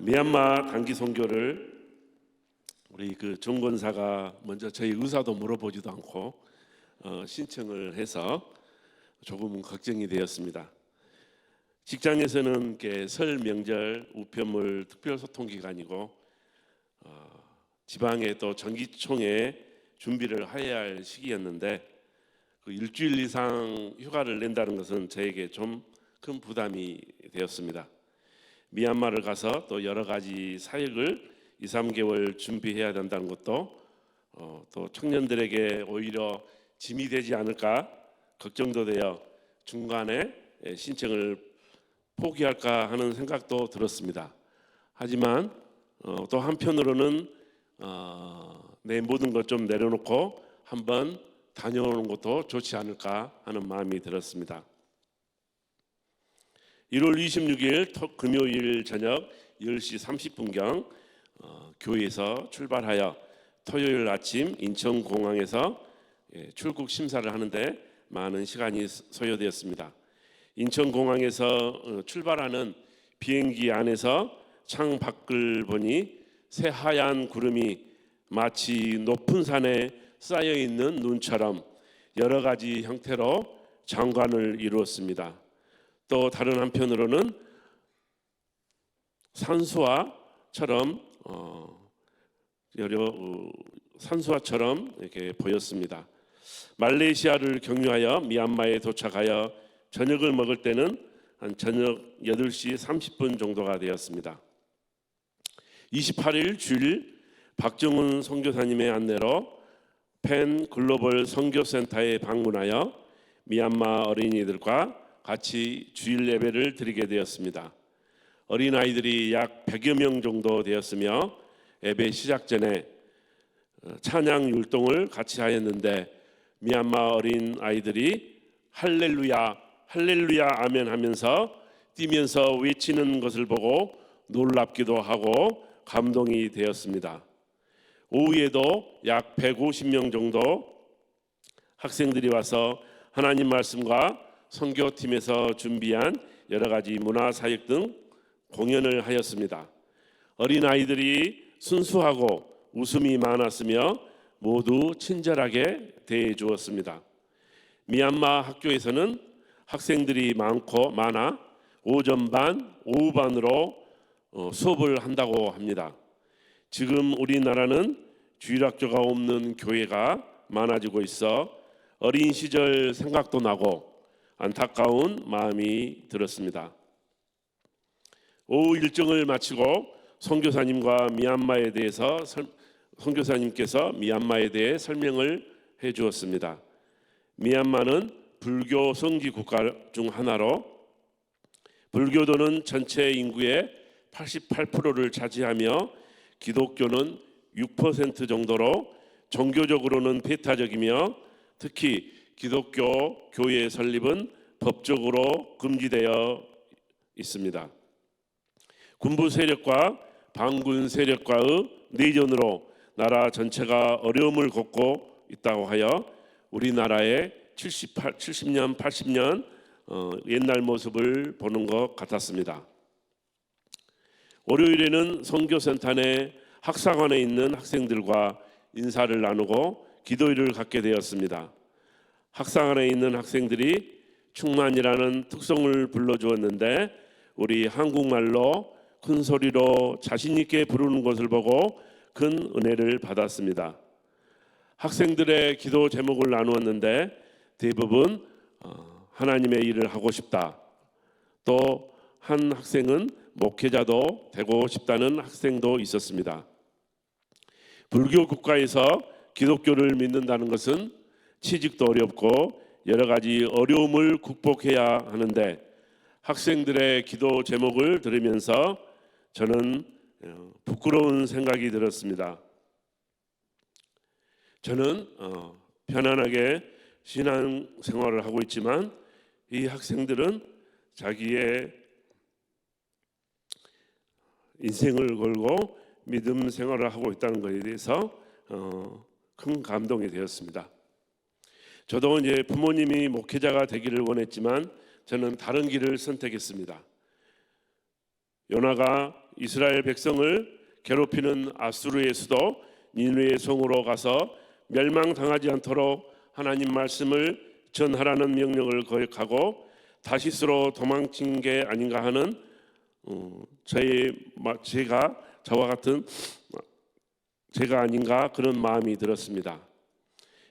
미얀마 단기 선교를 우리 정권사가 먼저 저희 의사도 물어보지도 않고 신청을 해서 조금은 걱정이 되었습니다. 직장에서는 이렇게 설 명절 우편물 특별소통기간이고 지방에 또 정기총회 준비를 해야 할 시기였는데 일주일 이상 휴가를 낸다는 것은 저에게 좀 큰 부담이 되었습니다. 미얀마를 가서 또 여러 가지 사역을 2, 3개월 준비해야 된다는 것도 또 청년들에게 오히려 짐이 되지 않을까 걱정도 되어 중간에 신청을 포기할까 하는 생각도 들었습니다. 하지만 또 한편으로는 내 모든 것 좀 내려놓고 한번 다녀오는 것도 좋지 않을까 하는 마음이 들었습니다. 1월 26일 금요일 저녁 10시 30분경 교회에서 출발하여 토요일 아침 인천공항에서 출국 심사를 하는데 많은 시간이 소요되었습니다. 인천공항에서 출발하는 비행기 안에서 창 밖을 보니 새하얀 구름이 마치 높은 산에 쌓여 있는 눈처럼 여러 가지 형태로 장관을 이루었습니다. 또 다른 한편으로는 산수화처럼 산수화처럼 이렇게 보였습니다. 말레이시아를 경유하여 미얀마에 도착하여 저녁을 먹을 때는 한 저녁 8시 30분 정도가 되었습니다. 28일 주일 박정훈 선교사님의 안내로 펜 글로벌 선교센터에 방문하여 미얀마 어린이들과 같이 주일 예배를 드리게 되었습니다. 어린아이들이 약 100여 명 정도 되었으며 예배 시작 전에 찬양 율동을 같이 하였는데 미얀마 어린아이들이 할렐루야 할렐루야 아멘 하면서 뛰면서 외치는 것을 보고 놀랍기도 하고 감동이 되었습니다. 오후에도 약 150명 정도 학생들이 와서 하나님 말씀과 선교팀에서 준비한 여러 가지 문화사역 등 공연을 하였습니다. 어린아이들이 순수하고 웃음이 많았으며 모두 친절하게 대해 주었습니다. 미얀마 학교에서는 학생들이 많아 오전반, 오후반으로 수업을 한다고 합니다. 지금 우리나라는 주일학교가 없는 교회가 많아지고 있어 어린 시절 생각도 나고 안타까운 마음이 들었습니다. 오후 일정을 마치고 선교사님께서 미얀마에 대해 설명을 해 주었습니다. 미얀마는 불교 성지 국가 중 하나로 불교도는 전체 인구의 88%를 차지하며 기독교는 6% 정도로 종교적으로는 배타적이며 특히 기독교 교회 설립은 법적으로 금지되어 있습니다. 군부 세력과 반군 세력과의 내전으로 나라 전체가 어려움을 겪고 있다고 하여 우리나라의 70년, 80년 옛날 모습을 보는 것 같았습니다. 월요일에는 선교센터 내 학사관에 있는 학생들과 인사를 나누고 기도회를 갖게 되었습니다. 학사관에 있는 학생들이 충만이라는 특성을 불러주었는데 우리 한국말로 큰 소리로 자신 있게 부르는 것을 보고 큰 은혜를 받았습니다. 학생들의 기도 제목을 나누었는데 대부분 하나님의 일을 하고 싶다. 또 한 학생은 목회자도 되고 싶다는 학생도 있었습니다. 불교 국가에서 기독교를 믿는다는 것은 취직도 어렵고 여러 가지 어려움을 극복해야 하는데 학생들의 기도 제목을 들으면서 저는 부끄러운 생각이 들었습니다. 저는 편안하게 신앙 생활을 하고 있지만 이 학생들은 자기의 인생을 걸고 믿음 생활을 하고 있다는 것에 대해서 큰 감동이 되었습니다. 저도 이제 부모님이 목회자가 되기를 원했지만 저는 다른 길을 선택했습니다. 요나가 이스라엘 백성을 괴롭히는 아수르의 수도 니느웨 성으로 가서 멸망당하지 않도록 하나님 말씀을 전하라는 명령을 거역하고 다시스로 도망친 게 아닌가 하는 제가 저와 같은 제가 아닌가 그런 마음이 들었습니다.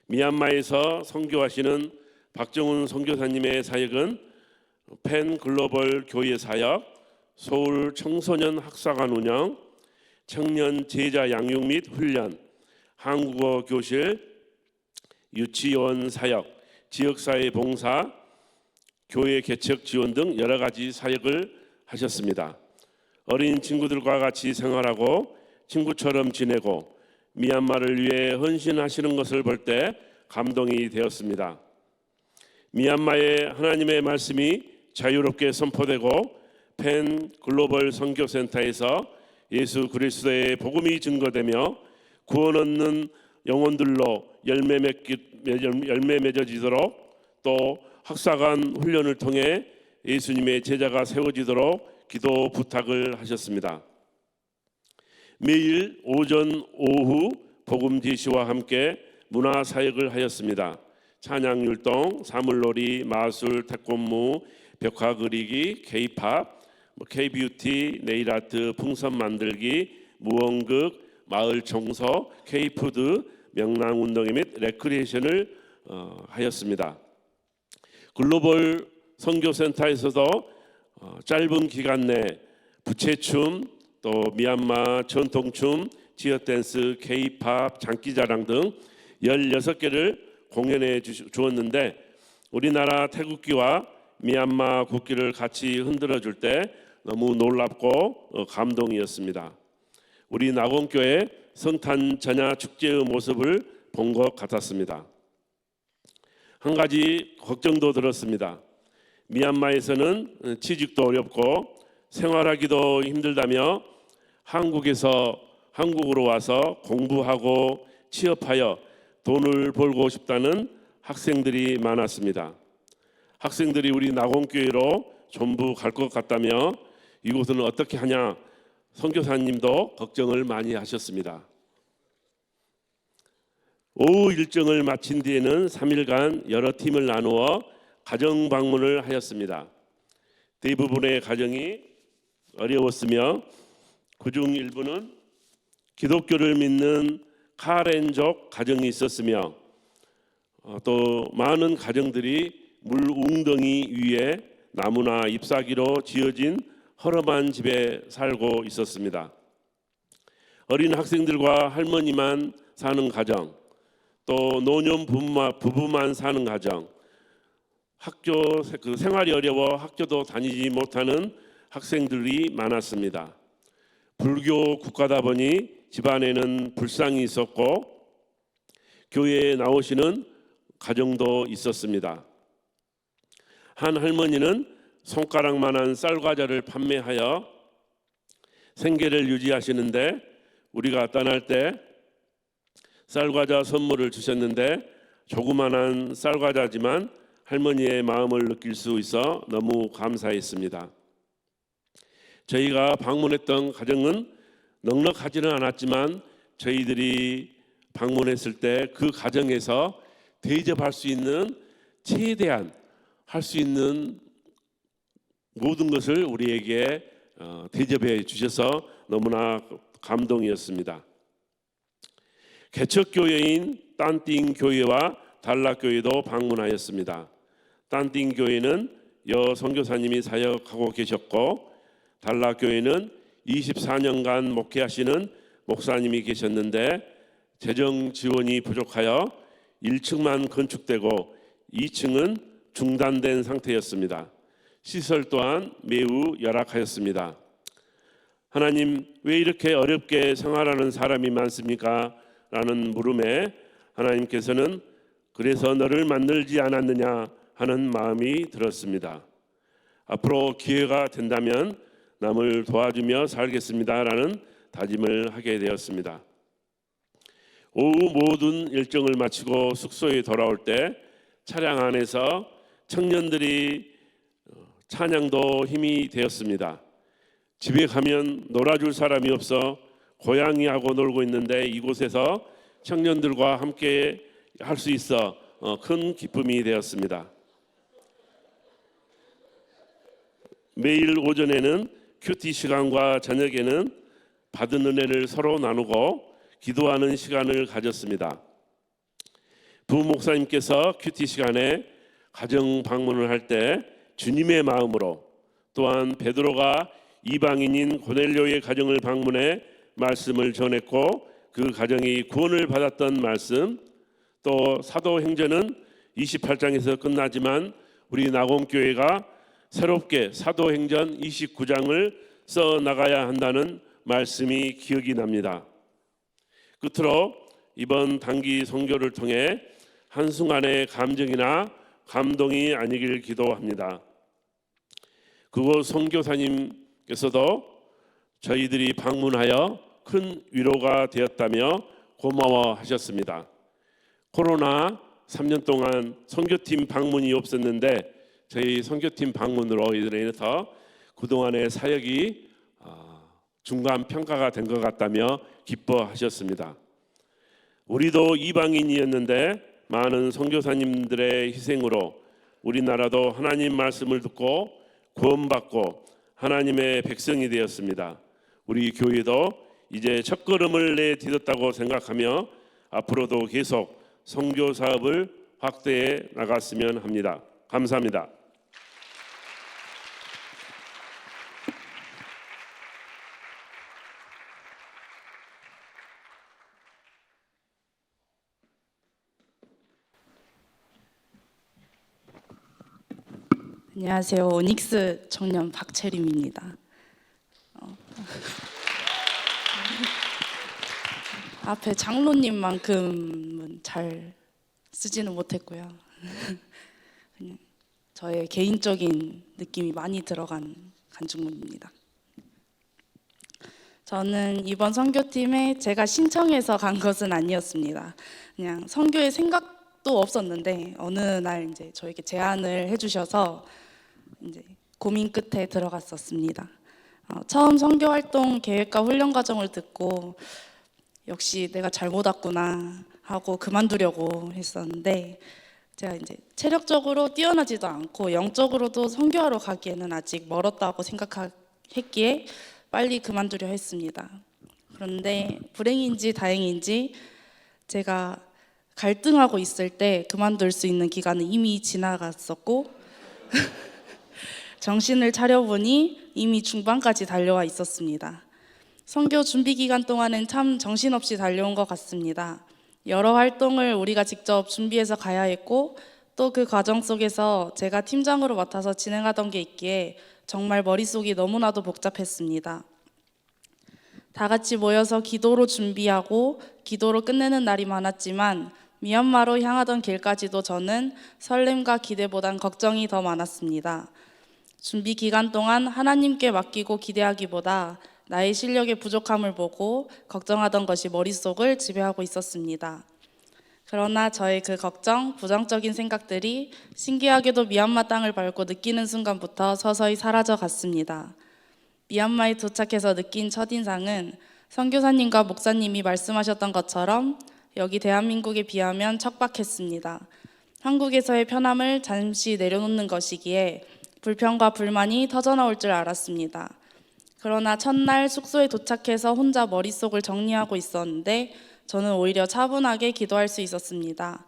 미얀마에서 선교하시는 박정훈 선교사님의 사역은 펜 글로벌 교회 사역, 서울 청소년 학사관 운영, 청년 제자 양육 및 훈련, 한국어 교실, 유치원 사역, 지역사회 봉사, 교회 개척 지원 등 여러 가지 사역을 하셨습니다. 어린 친구들과 같이 생활하고 친구처럼 지내고 미얀마를 위해 헌신하시는 것을 볼 때 감동이 되었습니다. 미얀마의 하나님의 말씀이 자유롭게 선포되고 펜 글로벌 선교센터에서 예수 그리스도의 복음이 증거되며 구원 얻는 영혼들로 열매 맺어지도록 또 학사관 훈련을 통해 예수님의 제자가 세워지도록 기도 부탁을 하셨습니다. 매일 오전 오후 복음 제시와 함께 문화 사역을 하였습니다. 찬양 율동, 사물놀이, 마술, 태권무, 벽화 그리기, K-팝, K-뷰티, 네일아트, 풍선 만들기, 무언극, 마을 청소, K-푸드, 명랑 운동회 및 레크리에이션을 하였습니다. 글로벌 선교센터에서도 짧은 기간 내 부채춤, 또 미얀마 전통춤, 지역 댄스, K-팝, 장기자랑 등 16개를 공연해 주었는데 우리나라 태국기와 미얀마 국기를 같이 흔들어 줄 때 너무 놀랍고 감동이었습니다. 우리 낙원교회 성탄 전야 축제의 모습을 본 것 같았습니다. 한 가지 걱정도 들었습니다. 미얀마에서는 취직도 어렵고 생활하기도 힘들다며 한국으로 와서 공부하고 취업하여 돈을 벌고 싶다는 학생들이 많았습니다. 학생들이 우리 낙원교회로 전부 갈 것 같다며 이곳은 어떻게 하냐 선교사님도 걱정을 많이 하셨습니다. 오후 일정을 마친 뒤에는 3일간 여러 팀을 나누어 가정 방문을 하였습니다. 대부분의 가정이 어려웠으며 그중 일부는 기독교를 믿는 카렌족 가정이 있었으며 또 많은 가정들이 물 웅덩이 위에 나무나 잎사귀로 지어진 허름한 집에 살고 있었습니다. 어린 학생들과 할머니만 사는 가정, 또 노년 부부만 사는 가정, 생활이 어려워 학교도 다니지 못하는 학생들이 많았습니다. 불교 국가다 보니 집안에는 불상이 있었고 교회에 나오시는 가정도 있었습니다. 한 할머니는 손가락만한 쌀과자를 판매하여 생계를 유지하시는데 우리가 떠날 때 쌀과자 선물을 주셨는데 조그만한 쌀과자지만 할머니의 마음을 느낄 수 있어 너무 감사했습니다. 저희가 방문했던 가정은 넉넉하지는 않았지만 저희들이 방문했을 때 그 가정에서 대접할 수 있는 최대한 할 수 있는 모든 것을 우리에게 대접해 주셔서 너무나 감동이었습니다. 개척교회인 딴띵 교회와 달락교회도 방문하였습니다. 딴띵 교회는 여 선교사님이 사역하고 계셨고 달락교회는 24년간 목회하시는 목사님이 계셨는데 재정 지원이 부족하여 1층만 건축되고 2층은 중단된 상태였습니다. 시설 또한 매우 열악하였습니다. 하나님, 왜 이렇게 어렵게 생활하는 사람이 많습니까? 라는 물음에 하나님께서는 그래서 너를 만들지 않았느냐 하는 마음이 들었습니다. 앞으로 기회가 된다면 남을 도와주며 살겠습니다 라는 다짐을 하게 되었습니다. 오후 모든 일정을 마치고 숙소에 돌아올 때 차량 안에서 청년들이 찬양도 힘이 되었습니다. 집에 가면 놀아줄 사람이 없어 고양이하고 놀고 있는데 이곳에서 청년들과 함께 할 수 있어 큰 기쁨이 되었습니다. 매일 오전에는 큐티 시간과 저녁에는 받은 은혜를 서로 나누고 기도하는 시간을 가졌습니다. 부목사님께서 큐티 시간에 가정 방문을 할 때 주님의 마음으로, 또한 베드로가 이방인인 고넬료의 가정을 방문해 말씀을 전했고 그 가정이 구원을 받았던 말씀, 또 사도행전은 28장에서 끝나지만 우리 나곰교회가 새롭게 사도행전 29장을 써 나가야 한다는 말씀이 기억이 납니다. 끝으로 이번 단기 선교를 통해 한순간의 감정이나 감동이 아니길 기도합니다. 그곳 선교사님께서도 저희들이 방문하여 큰 위로가 되었다며 고마워하셨습니다. 코로나 3년 동안 선교팀 방문이 없었는데 저희 선교팀 방문으로 인해서 그동안의 사역이 중간 평가가 된 것 같다며 기뻐하셨습니다. 우리도 이방인이었는데 많은 선교사님들의 희생으로 우리나라도 하나님 말씀을 듣고 구원받고 하나님의 백성이 되었습니다. 우리 교회도 이제 첫걸음을 내딛었다고 생각하며 앞으로도 계속 선교 사업을 확대해 나갔으면 합니다. 감사합니다. 안녕하세요. 오닉스 청년 박채림입니다. 앞에 장로님만큼은 잘 쓰지는 못했고요. 그냥 저의 개인적인 느낌이 많이 들어간 간증문입니다. 저는 이번 선교팀에 제가 신청해서 간 것은 아니었습니다. 그냥 선교의 생각도 없었는데 어느 날 이제 저에게 제안을 해주셔서 이제 고민 끝에 들어갔었습니다. 처음 선교 활동 계획과 훈련 과정을 듣고 역시 내가 잘못 왔구나 하고 그만두려고 했었는데, 제가 이제 체력적으로 뛰어나지도 않고 영적으로도 선교하러 가기에는 아직 멀었다고 생각했기에 빨리 그만두려 했습니다. 그런데 불행인지 다행인지 제가 갈등하고 있을 때 그만둘 수 있는 기간은 이미 지나갔었고 정신을 차려보니 이미 중반까지 달려와 있었습니다. 선교 준비 기간 동안은 참 정신없이 달려온 것 같습니다. 여러 활동을 우리가 직접 준비해서 가야 했고 또 그 과정 속에서 제가 팀장으로 맡아서 진행하던 게 있기에 정말 머릿속이 너무나도 복잡했습니다. 다 같이 모여서 기도로 준비하고 기도로 끝내는 날이 많았지만 미얀마로 향하던 길까지도 저는 설렘과 기대보단 걱정이 더 많았습니다. 준비 기간 동안 하나님께 맡기고 기대하기보다 나의 실력의 부족함을 보고 걱정하던 것이 머릿속을 지배하고 있었습니다. 그러나 저의 그 걱정, 부정적인 생각들이 신기하게도 미얀마 땅을 밟고 느끼는 순간부터 서서히 사라져 갔습니다. 미얀마에 도착해서 느낀 첫인상은 선교사님과 목사님이 말씀하셨던 것처럼 여기 대한민국에 비하면 척박했습니다. 한국에서의 편함을 잠시 내려놓는 것이기에 불평과 불만이 터져나올 줄 알았습니다. 그러나 첫날 숙소에 도착해서 혼자 머릿속을 정리하고 있었는데 저는 오히려 차분하게 기도할 수 있었습니다.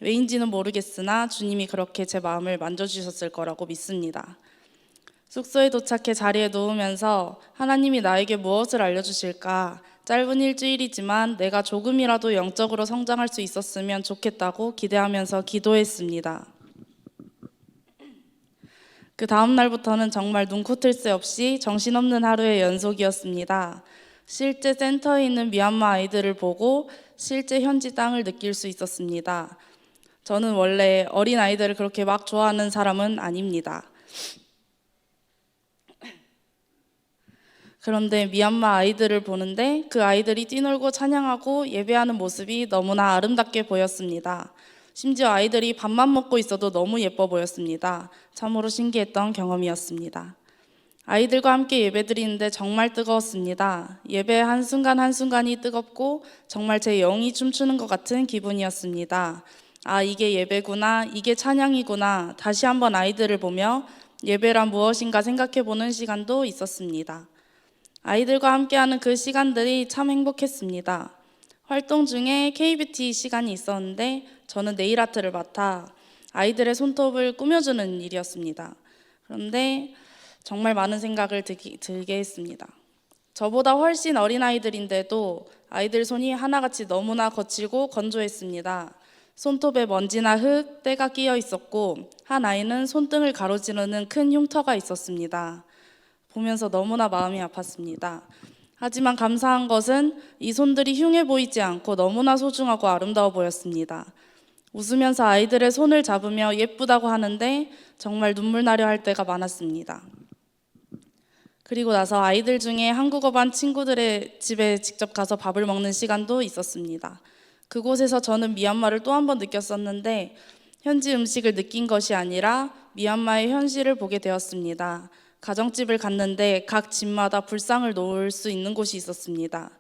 왜인지는 모르겠으나 주님이 그렇게 제 마음을 만져주셨을 거라고 믿습니다. 숙소에 도착해 자리에 누우면서 하나님이 나에게 무엇을 알려주실까? 짧은 일주일이지만 내가 조금이라도 영적으로 성장할 수 있었으면 좋겠다고 기대하면서 기도했습니다. 그 다음 날부터는 정말 눈코뜰 새 없이 정신없는 하루의 연속이었습니다. 실제 센터에 있는 미얀마 아이들을 보고 실제 현지 땅을 느낄 수 있었습니다. 저는 원래 어린 아이들을 그렇게 막 좋아하는 사람은 아닙니다. 그런데 미얀마 아이들을 보는데 그 아이들이 뛰놀고 찬양하고 예배하는 모습이 너무나 아름답게 보였습니다. 심지어 아이들이 밥만 먹고 있어도 너무 예뻐 보였습니다. 참으로 신기했던 경험이었습니다. 아이들과 함께 예배드리는데 정말 뜨거웠습니다. 예배 한순간 한순간이 뜨겁고 정말 제 영이 춤추는 것 같은 기분이었습니다. 아, 이게 예배구나, 이게 찬양이구나, 다시 한번 아이들을 보며 예배란 무엇인가 생각해보는 시간도 있었습니다. 아이들과 함께하는 그 시간들이 참 행복했습니다. 활동 중에 KBT 시간이 있었는데 저는 네일아트를 맡아 아이들의 손톱을 꾸며주는 일이었습니다. 그런데 정말 많은 생각을 들게 했습니다. 저보다 훨씬 어린 아이들인데도 아이들 손이 하나같이 너무나 거칠고 건조했습니다. 손톱에 먼지나 흙, 때가 끼어 있었고 한 아이는 손등을 가로지르는 큰 흉터가 있었습니다. 보면서 너무나 마음이 아팠습니다. 하지만 감사한 것은 이 손들이 흉해 보이지 않고 너무나 소중하고 아름다워 보였습니다. 웃으면서 아이들의 손을 잡으며 예쁘다고 하는데 정말 눈물 나려 할 때가 많았습니다. 그리고 나서 아이들 중에 한국어 반 친구들의 집에 직접 가서 밥을 먹는 시간도 있었습니다. 그곳에서 저는 미얀마를 또 한 번 느꼈었는데 현지 음식을 느낀 것이 아니라 미얀마의 현실을 보게 되었습니다. 가정집을 갔는데 각 집마다 불상을 놓을 수 있는 곳이 있었습니다.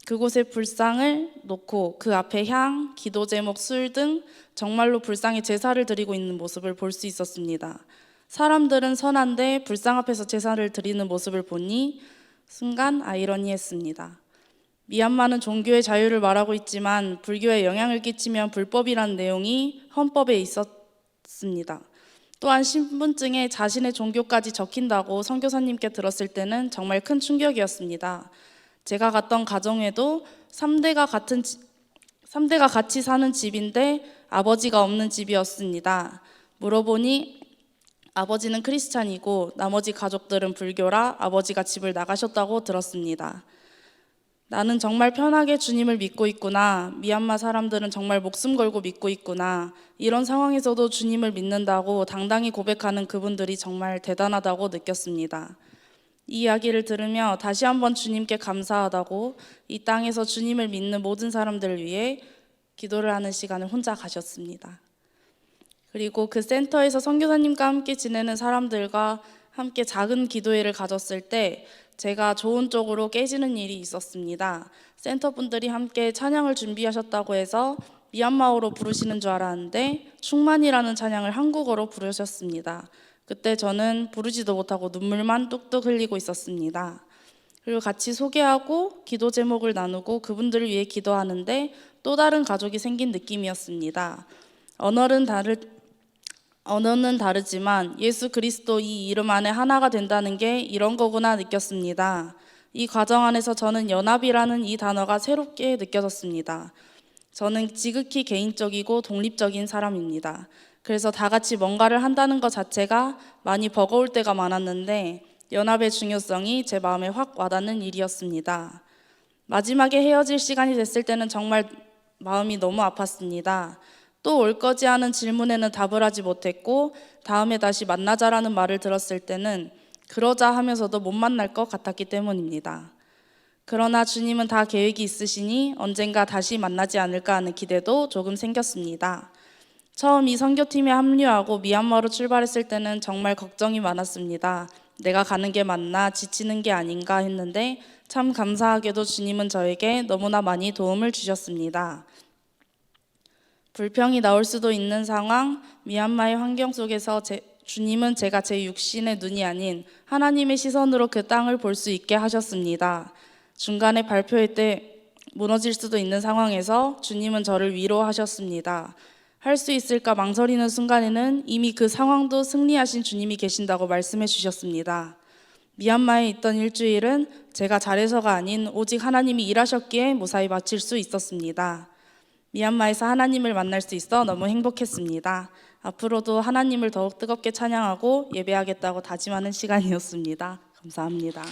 그곳에 불상을 놓고 그 앞에 향, 기도 제목, 술 등 정말로 불상에 제사를 드리고 있는 모습을 볼 수 있었습니다. 사람들은 선한데 불상 앞에서 제사를 드리는 모습을 보니 순간 아이러니했습니다. 미얀마는 종교의 자유를 말하고 있지만 불교에 영향을 끼치면 불법이라는 내용이 헌법에 있었습니다. 또한 신분증에 자신의 종교까지 적힌다고 선교사님께 들었을 때는 정말 큰 충격이었습니다. 제가 갔던 가정에도 3대가 같이 사는 집인데 아버지가 없는 집이었습니다. 물어보니 아버지는 크리스찬이고 나머지 가족들은 불교라 아버지가 집을 나가셨다고 들었습니다. 나는 정말 편하게 주님을 믿고 있구나. 미얀마 사람들은 정말 목숨 걸고 믿고 있구나. 이런 상황에서도 주님을 믿는다고 당당히 고백하는 그분들이 정말 대단하다고 느꼈습니다. 이 이야기를 들으며 다시 한번 주님께 감사하다고 이 땅에서 주님을 믿는 모든 사람들을 위해 기도를 하는 시간을 혼자 가셨습니다. 그리고 그 센터에서 선교사님과 함께 지내는 사람들과 함께 작은 기도회를 가졌을 때 제가 좋은 쪽으로 깨지는 일이 있었습니다. 센터 분들이 함께 찬양을 준비하셨다고 해서 미얀마어로 부르시는 줄 알았는데 충만이라는 찬양을 한국어로 부르셨습니다. 그때 저는 부르지도 못하고 눈물만 뚝뚝 흘리고 있었습니다. 그리고 같이 소개하고 기도 제목을 나누고 그분들을 위해 기도하는데 또 다른 가족이 생긴 느낌이었습니다. 언어는 다르지만 예수 그리스도 이 이름 안에 하나가 된다는 게 이런 거구나 느꼈습니다. 이 과정 안에서 저는 연합이라는 이 단어가 새롭게 느껴졌습니다. 저는 지극히 개인적이고 독립적인 사람입니다. 그래서 다 같이 뭔가를 한다는 것 자체가 많이 버거울 때가 많았는데 연합의 중요성이 제 마음에 확 와닿는 일이었습니다. 마지막에 헤어질 시간이 됐을 때는 정말 마음이 너무 아팠습니다. 또 올 거지 하는 질문에는 답을 하지 못했고 다음에 다시 만나자라는 말을 들었을 때는 그러자 하면서도 못 만날 것 같았기 때문입니다. 그러나 주님은 다 계획이 있으시니 언젠가 다시 만나지 않을까 하는 기대도 조금 생겼습니다. 처음 이 선교팀에 합류하고 미얀마로 출발했을 때는 정말 걱정이 많았습니다. 내가 가는 게 맞나, 지치는 게 아닌가 했는데 참 감사하게도 주님은 저에게 너무나 많이 도움을 주셨습니다. 불평이 나올 수도 있는 상황, 미얀마의 환경 속에서 주님은 제가 제 육신의 눈이 아닌 하나님의 시선으로 그 땅을 볼 수 있게 하셨습니다. 중간에 발표할 때 무너질 수도 있는 상황에서 주님은 저를 위로하셨습니다. 할 수 있을까 망설이는 순간에는 이미 그 상황도 승리하신 주님이 계신다고 말씀해 주셨습니다. 미얀마에 있던 일주일은 제가 잘해서가 아닌 오직 하나님이 일하셨기에 무사히 마칠 수 있었습니다. 미얀마에서 하나님을 만날 수 있어 너무 행복했습니다. 앞으로도 하나님을 더욱 뜨겁게 찬양하고 예배하겠다고 다짐하는 시간이었습니다. 감사합니다.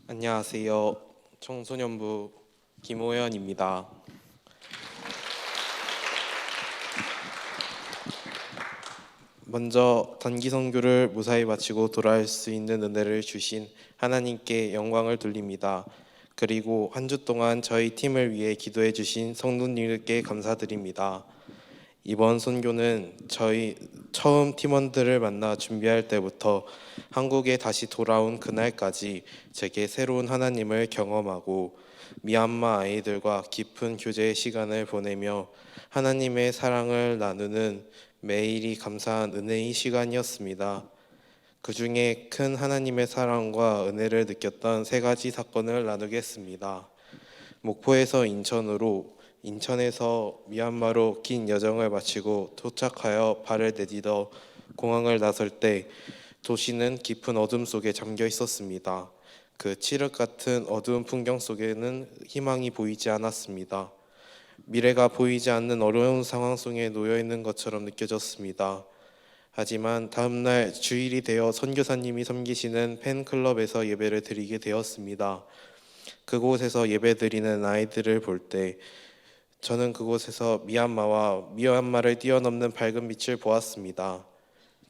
안녕하세요. 청소년부 김호연입니다. 먼저 단기 선교를 무사히 마치고 돌아올 수 있는 은혜를 주신 하나님께 영광을 돌립니다. 그리고 한 주 동안 저희 팀을 위해 기도해 주신 성도님들께 감사드립니다. 이번 선교는 저희 처음 팀원들을 만나 준비할 때부터 한국에 다시 돌아온 그날까지 제게 새로운 하나님을 경험하고 미얀마 아이들과 깊은 교제의 시간을 보내며 하나님의 사랑을 나누는 매일이 감사한 은혜의 시간이었습니다. 그 중에 큰 하나님의 사랑과 은혜를 느꼈던 세 가지 사건을 나누겠습니다. 목포에서 인천으로, 인천에서 미얀마로 긴 여정을 마치고 도착하여 발을 내딛어 공항을 나설 때 도시는 깊은 어둠 속에 잠겨 있었습니다. 그 칠흑 같은 어두운 풍경 속에는 희망이 보이지 않았습니다. 미래가 보이지 않는 어려운 상황 속에 놓여 있는 것처럼 느껴졌습니다. 하지만 다음날 주일이 되어 선교사님이 섬기시는 팬클럽에서 예배를 드리게 되었습니다. 그곳에서 예배드리는 아이들을 볼 때 저는 그곳에서 미얀마를 뛰어넘는 밝은 빛을 보았습니다.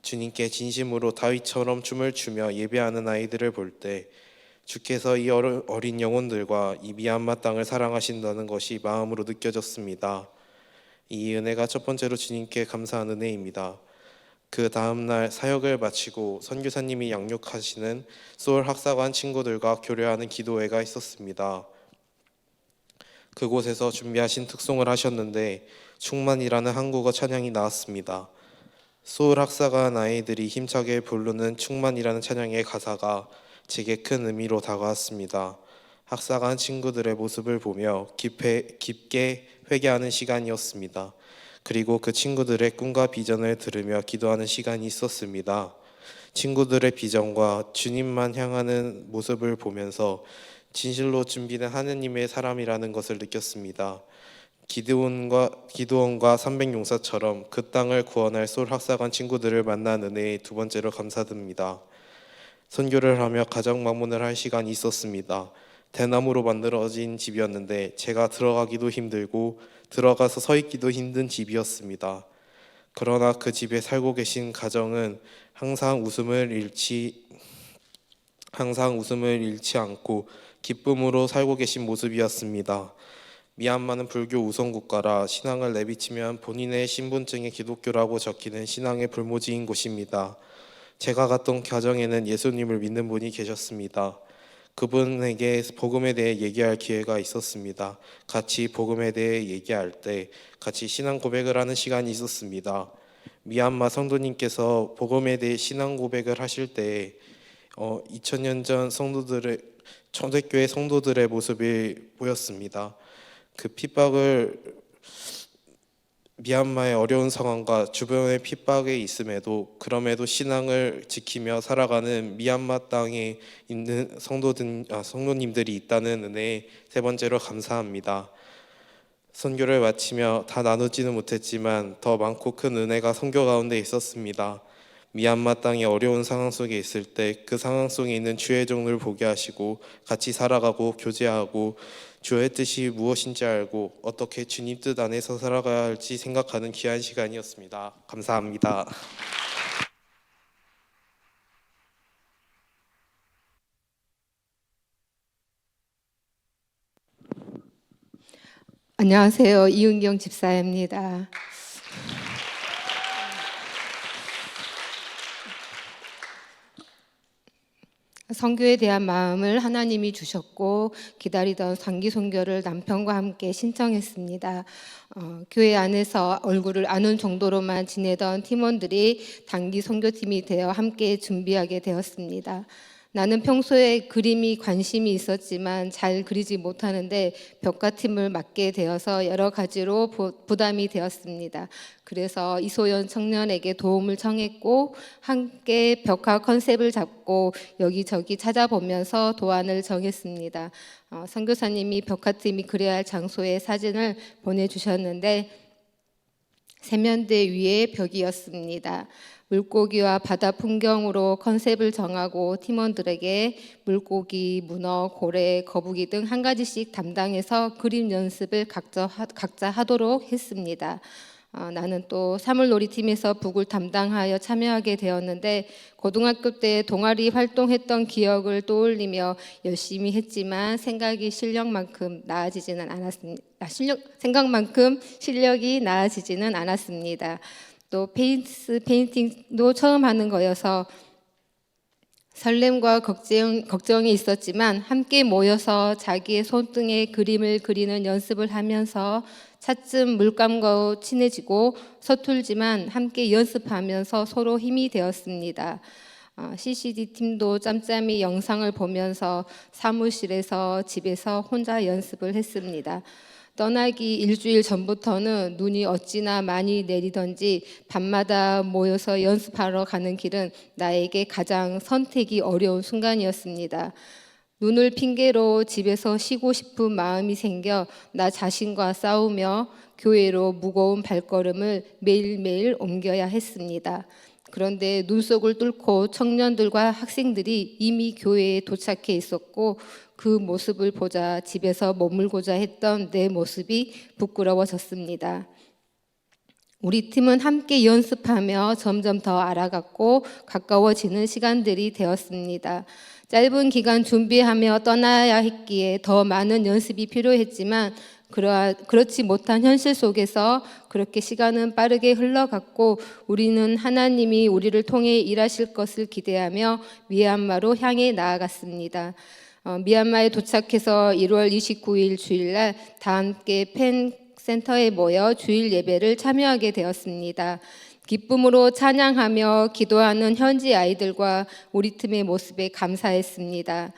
주님께 진심으로 다윗처럼 춤을 추며 예배하는 아이들을 볼 때 주께서 이 어린 영혼들과 이 미얀마 땅을 사랑하신다는 것이 마음으로 느껴졌습니다. 이 은혜가 첫 번째로 주님께 감사한 은혜입니다. 그 다음날 사역을 마치고 선교사님이 양육하시는 소울 학사관 친구들과 교류하는 기도회가 있었습니다. 그곳에서 준비하신 특송을 하셨는데 충만이라는 한국어 찬양이 나왔습니다. 소울 학사관 아이들이 힘차게 부르는 충만이라는 찬양의 가사가 제게 큰 의미로 다가왔습니다. 학사관 친구들의 모습을 보며 깊게 회개하는 시간이었습니다. 그리고 그 친구들의 꿈과 비전을 들으며 기도하는 시간이 있었습니다. 친구들의 비전과 주님만 향하는 모습을 보면서 진실로 준비된 하느님의 사람이라는 것을 느꼈습니다. 기드온과 300용사처럼 그 땅을 구원할 소울 학사관 친구들을 만난 은혜에 두 번째로 감사드립니다. 선교를 하며 가정 방문을 할 시간이 있었습니다. 대나무로 만들어진 집이었는데 제가 들어가기도 힘들고 들어가서 서 있기도 힘든 집이었습니다. 그러나 그 집에 살고 계신 가정은 항상 웃음을 잃지 않고 기쁨으로 살고 계신 모습이었습니다. 미얀마는 불교 우선 국가라 신앙을 내비치면 본인의 신분증에 기독교라고 적히는 신앙의 불모지인 곳입니다. 제가 갔던 가정에는 예수님을 믿는 분이 계셨습니다. 그분에게 복음에 대해 얘기할 기회가 있었습니다. 같이 복음에 대해 얘기할 때 같이 신앙 고백을 하는 시간이 있었습니다. 미얀마 성도님께서 복음에 대해 신앙 고백을 하실 때 2000년 전 초대교회 성도들의 모습이 보였습니다. 그 핍박을 미얀마의 어려운 상황과 주변의 핍박에 있음에도 그럼에도 신앙을 지키며 살아가는 미얀마 땅에 있는 성도님들이 있다는 은혜에 세 번째로 감사합니다. 선교를 마치며 다 나누지는 못했지만 더 많고 큰 은혜가 선교 가운데 있었습니다. 미얀마 땅의 어려운 상황 속에 있을 때 그 상황 속에 있는 주의 종을 보게 하시고 같이 살아가고 교제하고 주의 뜻이 무엇인지 알고 어떻게 주님 뜻 안에서 살아가야 할지 생각하는 귀한 시간이었습니다. 감사합니다. 안녕하세요. 이은경 집사입니다. 선교에 대한 마음을 하나님이 주셨고 기다리던 단기 선교를 남편과 함께 신청했습니다. 교회 안에서 얼굴을 아는 정도로만 지내던 팀원들이 단기 선교팀이 되어 함께 준비하게 되었습니다. 나는 평소에 그림이 관심이 있었지만 잘 그리지 못하는데 벽화팀을 맡게 되어서 여러 가지로 부담이 되었습니다. 그래서 이소연 청년에게 도움을 청했고 함께 벽화 컨셉을 잡고 여기저기 찾아보면서 도안을 정했습니다. 선교사님이 벽화팀이 그려야 할 장소의 사진을 보내주셨는데 세면대 위의 벽이었습니다. 물고기와 바다 풍경으로 컨셉을 정하고 팀원들에게 물고기, 문어, 고래, 거북이 등 한 가지씩 담당해서 그림 연습을 각자 하도록 했습니다. 나는 또 사물놀이팀에서 북을 담당하여 참여하게 되었는데 고등학교 때 동아리 활동했던 기억을 떠올리며 열심히 했지만 생각만큼 실력이 나아지지는 않았습니다. 또 페인팅도 처음 하는 거여서 설렘과 걱정이 있었지만 함께 모여서 자기의 손등에 그림을 그리는 연습을 하면서 차츰 물감과 친해지고 서툴지만 함께 연습하면서 서로 힘이 되었습니다. CCD 팀도 짬짬이 영상을 보면서 사무실에서 집에서 혼자 연습을 했습니다. 떠나기 일주일 전부터는 눈이 어찌나 많이 내리던지 밤마다 모여서 연습하러 가는 길은 나에게 가장 선택이 어려운 순간이었습니다. 눈을 핑계로 집에서 쉬고 싶은 마음이 생겨 나 자신과 싸우며 교회로 무거운 발걸음을 매일매일 옮겨야 했습니다. 그런데 눈속을 뚫고 청년들과 학생들이 이미 교회에 도착해 있었고 그 모습을 보자 집에서 머물고자 했던 내 모습이 부끄러워졌습니다. 우리 팀은 함께 연습하며 점점 더 알아갔고 가까워지는 시간들이 되었습니다. 짧은 기간 준비하며 떠나야 했기에 더 많은 연습이 필요했지만 그렇지 못한 현실 속에서 그렇게 시간은 빠르게 흘러갔고 우리는 하나님이 우리를 통해 일하실 것을 기대하며 미얀마로 향해 나아갔습니다. 미얀마에 도착해서 1월 29일 주일날 다 함께 팬센터에 모여 주일 예배를 참여하게 되었습니다. 기쁨으로 찬양하며 기도하는 현지 아이들과 우리 팀의 모습에 감사했습니다.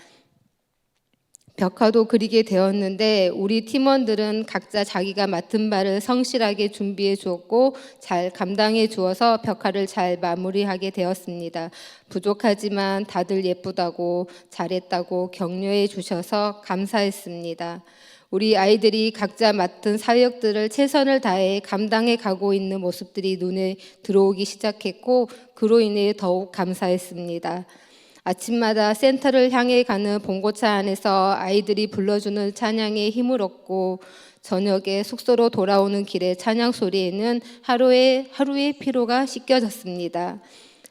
벽화도 그리게 되었는데 우리 팀원들은 각자 자기가 맡은 바를 성실하게 준비해 주었고 잘 감당해 주어서 벽화를 잘 마무리하게 되었습니다. 부족하지만 다들 예쁘다고 잘했다고 격려해 주셔서 감사했습니다. 우리 아이들이 각자 맡은 사역들을 최선을 다해 감당해 가고 있는 모습들이 눈에 들어오기 시작했고 그로 인해 더욱 감사했습니다. 아침마다 센터를 향해 가는 봉고차 안에서 아이들이 불러주는 찬양에 힘을 얻고 저녁에 숙소로 돌아오는 길의 찬양 소리에는 하루의 피로가 씻겨졌습니다.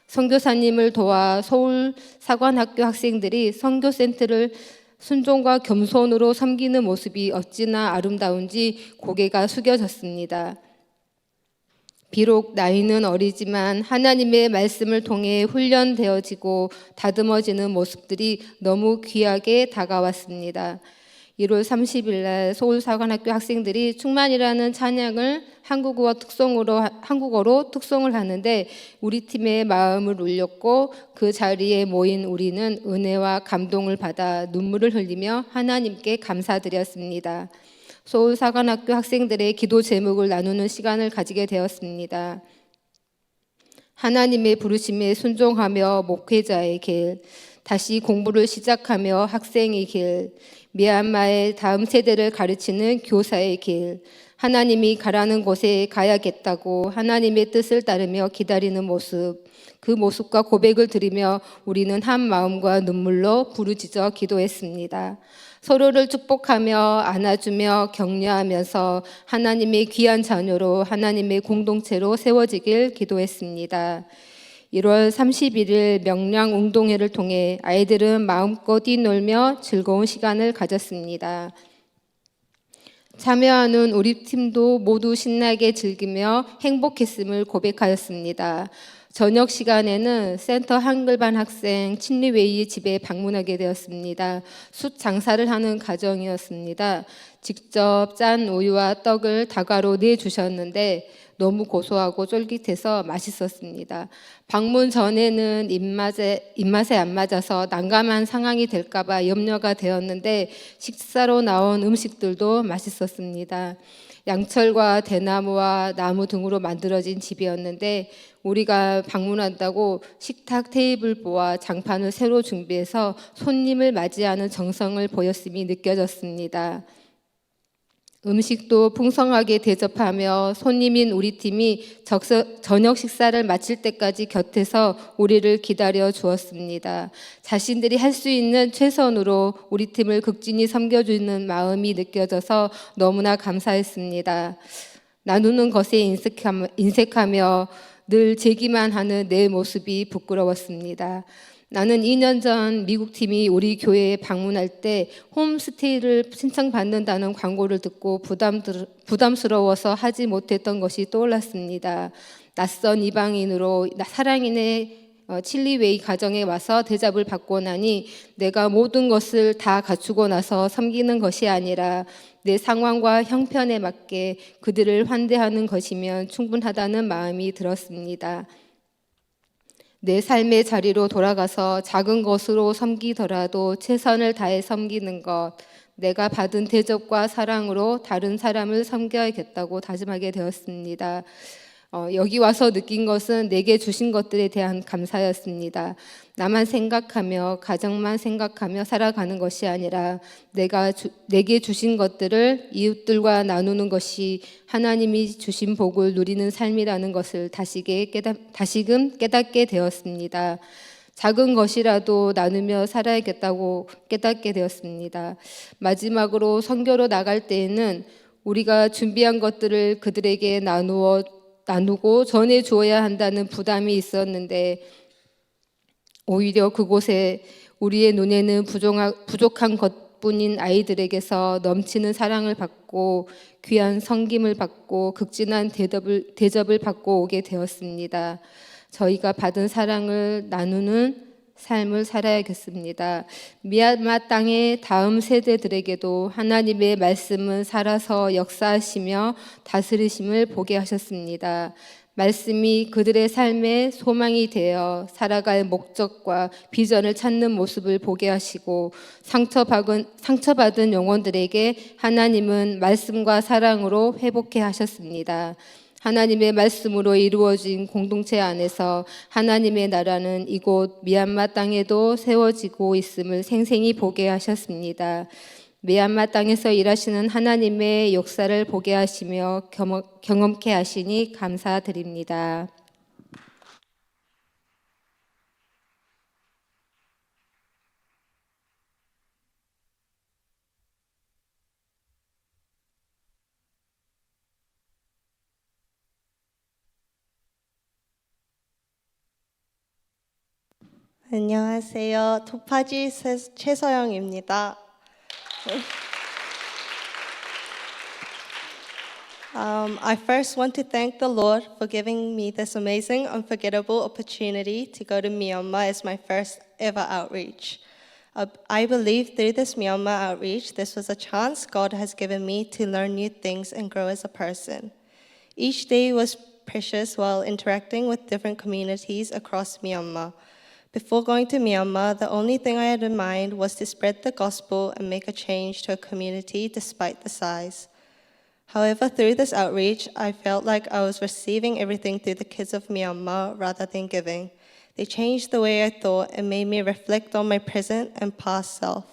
선교사님을 도와 서울 사관학교 학생들이 선교센터를 순종과 겸손으로 섬기는 모습이 어찌나 아름다운지 고개가 숙여졌습니다. 비록 나이는 어리지만 하나님의 말씀을 통해 훈련되어지고 다듬어지는 모습들이 너무 귀하게 다가왔습니다. 1월 30일 날 서울사관학교 학생들이 충만이라는 찬양을 한국어로 특송을 하는데 우리 팀의 마음을 울렸고 그 자리에 모인 우리는 은혜와 감동을 받아 눈물을 흘리며 하나님께 감사드렸습니다. 서울사관학교 학생들의 기도 제목을 나누는 시간을 가지게 되었습니다. 하나님의 부르심에 순종하며 목회자의 길, 다시 공부를 시작하며 학생의 길, 미얀마의 다음 세대를 가르치는 교사의 길, 하나님이 가라는 곳에 가야겠다고 하나님의 뜻을 따르며 기다리는 모습, 그 모습과 고백을 드리며 우리는 한 마음과 눈물로 부르짖어 기도했습니다. 서로를 축복하며 안아주며 격려하면서 하나님의 귀한 자녀로 하나님의 공동체로 세워지길 기도했습니다. 1월 31일 명량 운동회를 통해 아이들은 마음껏 뛰놀며 즐거운 시간을 가졌습니다. 참여하는 우리 팀도 모두 신나게 즐기며 행복했음을 고백하였습니다. 저녁 시간에는 센터 한글반 학생 친리웨이의 집에 방문하게 되었습니다. 숯 장사를 하는 가정이었습니다. 직접 짠 우유와 떡을 다가로 내주셨는데 너무 고소하고 쫄깃해서 맛있었습니다. 방문 전에는 입맛에 안 맞아서 난감한 상황이 될까봐 염려가 되었는데 식사로 나온 음식들도 맛있었습니다. 양철과 대나무와 나무 등으로 만들어진 집이었는데 우리가 방문한다고 식탁 테이블보와 장판을 새로 준비해서 손님을 맞이하는 정성을 보였음이 느껴졌습니다. 음식도 풍성하게 대접하며 손님인 우리 팀이 저녁 식사를 마칠 때까지 곁에서 우리를 기다려 주었습니다. 자신들이 할 수 있는 최선으로 우리 팀을 극진히 섬겨주는 마음이 느껴져서 너무나 감사했습니다. 나누는 것에 인색하며 늘 제기만 하는 내 모습이 부끄러웠습니다. 나는 2년 전 미국 팀이 우리 교회에 방문할 때 홈스테이를 신청받는다는 광고를 듣고 부담스러워서 하지 못했던 것이 떠올랐습니다. 낯선 이방인으로 사랑인의 칠리웨이 가정에 와서 대접을 받고 나니 내가 모든 것을 다 갖추고 나서 섬기는 것이 아니라 내 상황과 형편에 맞게 그들을 환대하는 것이면 충분하다는 마음이 들었습니다. 내 삶의 자리로 돌아가서 작은 것으로 섬기더라도 최선을 다해 섬기는 것, 내가 받은 대접과 사랑으로 다른 사람을 섬겨야겠다고 다짐하게 되었습니다. 여기 와서 느낀 것은 내게 주신 것들에 대한 감사였습니다. 나만 생각하며 가정만 생각하며 살아가는 것이 아니라 내게 주신 것들을 이웃들과 나누는 것이 하나님이 주신 복을 누리는 삶이라는 것을 다시금 깨닫게 되었습니다. 작은 것이라도 나누며 살아야겠다고 깨닫게 되었습니다. 마지막으로 선교로 나갈 때에는 우리가 준비한 것들을 그들에게 나누고 전해 주어야 한다는 부담이 있었는데 오히려 그곳에 우리의 눈에는 부족한 것뿐인 아이들에게서 넘치는 사랑을 받고 귀한 섬김을 받고 극진한 대접을 받고 오게 되었습니다. 저희가 받은 사랑을 나누는 삶을 살아야겠습니다. 미얀마 땅의 다음 세대들에게도 하나님의 말씀은 살아서 역사하시며 다스리심을 보게 하셨습니다. 말씀이 그들의 삶의 소망이 되어 살아갈 목적과 비전을 찾는 모습을 보게 하시고 상처받은 영혼들에게 하나님은 말씀과 사랑으로 회복해 하셨습니다. 하나님의 말씀으로 이루어진 공동체 안에서 하나님의 나라는 이곳 미얀마 땅에도 세워지고 있음을 생생히 보게 하셨습니다. 미얀마 땅에서 일하시는 하나님의 역사를 보게 하시며 경험케 하시니 감사드립니다. 안녕하세요. 토파지 최서영입니다. I first want to thank the Lord for giving me this amazing, unforgettable opportunity to go to Myanmar as my first ever outreach. I believe through this Myanmar outreach, this was a chance God has given me to learn new things and grow as a person. Each day was precious while interacting with different communities across Myanmar. Before going to Myanmar, the only thing I had in mind was to spread the gospel and make a change to a community despite the size. However, through this outreach, I felt like I was receiving everything through the kids of Myanmar rather than giving. They changed the way I thought and made me reflect on my present and past self.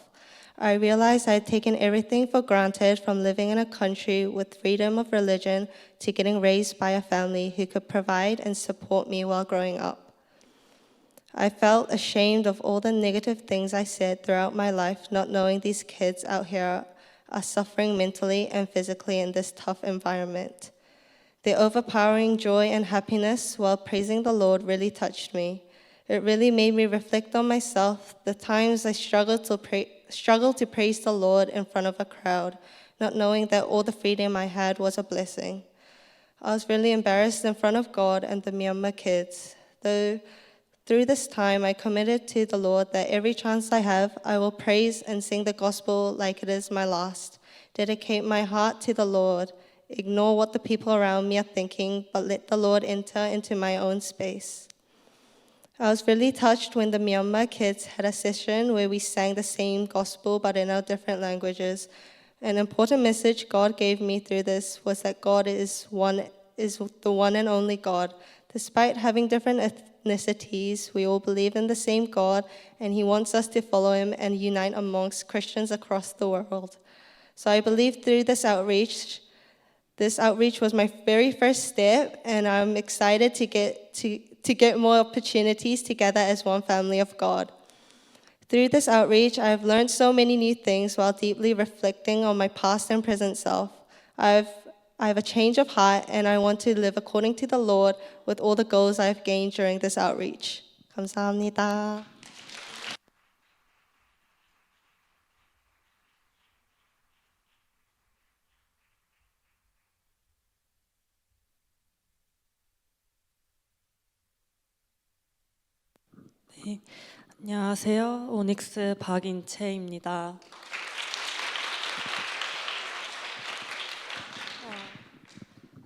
I realized I had taken everything for granted, from living in a country with freedom of religion to getting raised by a family who could provide and support me while growing up. I felt ashamed of all the negative things I said throughout my life, not knowing these kids out here are suffering mentally and physically in this tough environment. The overpowering joy and happiness while praising the Lord really touched me. It really made me reflect on myself, the times I struggled to praise the Lord in front of a crowd, not knowing that all the freedom I had was a blessing. I was really embarrassed in front of God and the Myanmar kids. Though through this time, I committed to the Lord that every chance I have, I will praise and sing the gospel like it is my last. Dedicate my heart to the Lord. Ignore what the people around me are thinking, but let the Lord enter into my own space. I was really touched when the Myanmar kids had a session where we sang the same gospel but in our different languages. An important message God gave me through this was that God is the one and only God. Despite having different ethnicities, we all believe in the same God, and He wants us to follow Him and unite amongst Christians across the world. So I believe through this outreach was my very first step, and I'm excited to get more opportunities together as one family of God. Through this outreach, I've learned so many new things while deeply reflecting on my past and present self. I've I have a change of heart and I want to live according to the Lord with all the goals I have gained during this outreach. 감사합니다. 네, 안녕하세요. 오닉스 박인채입니다.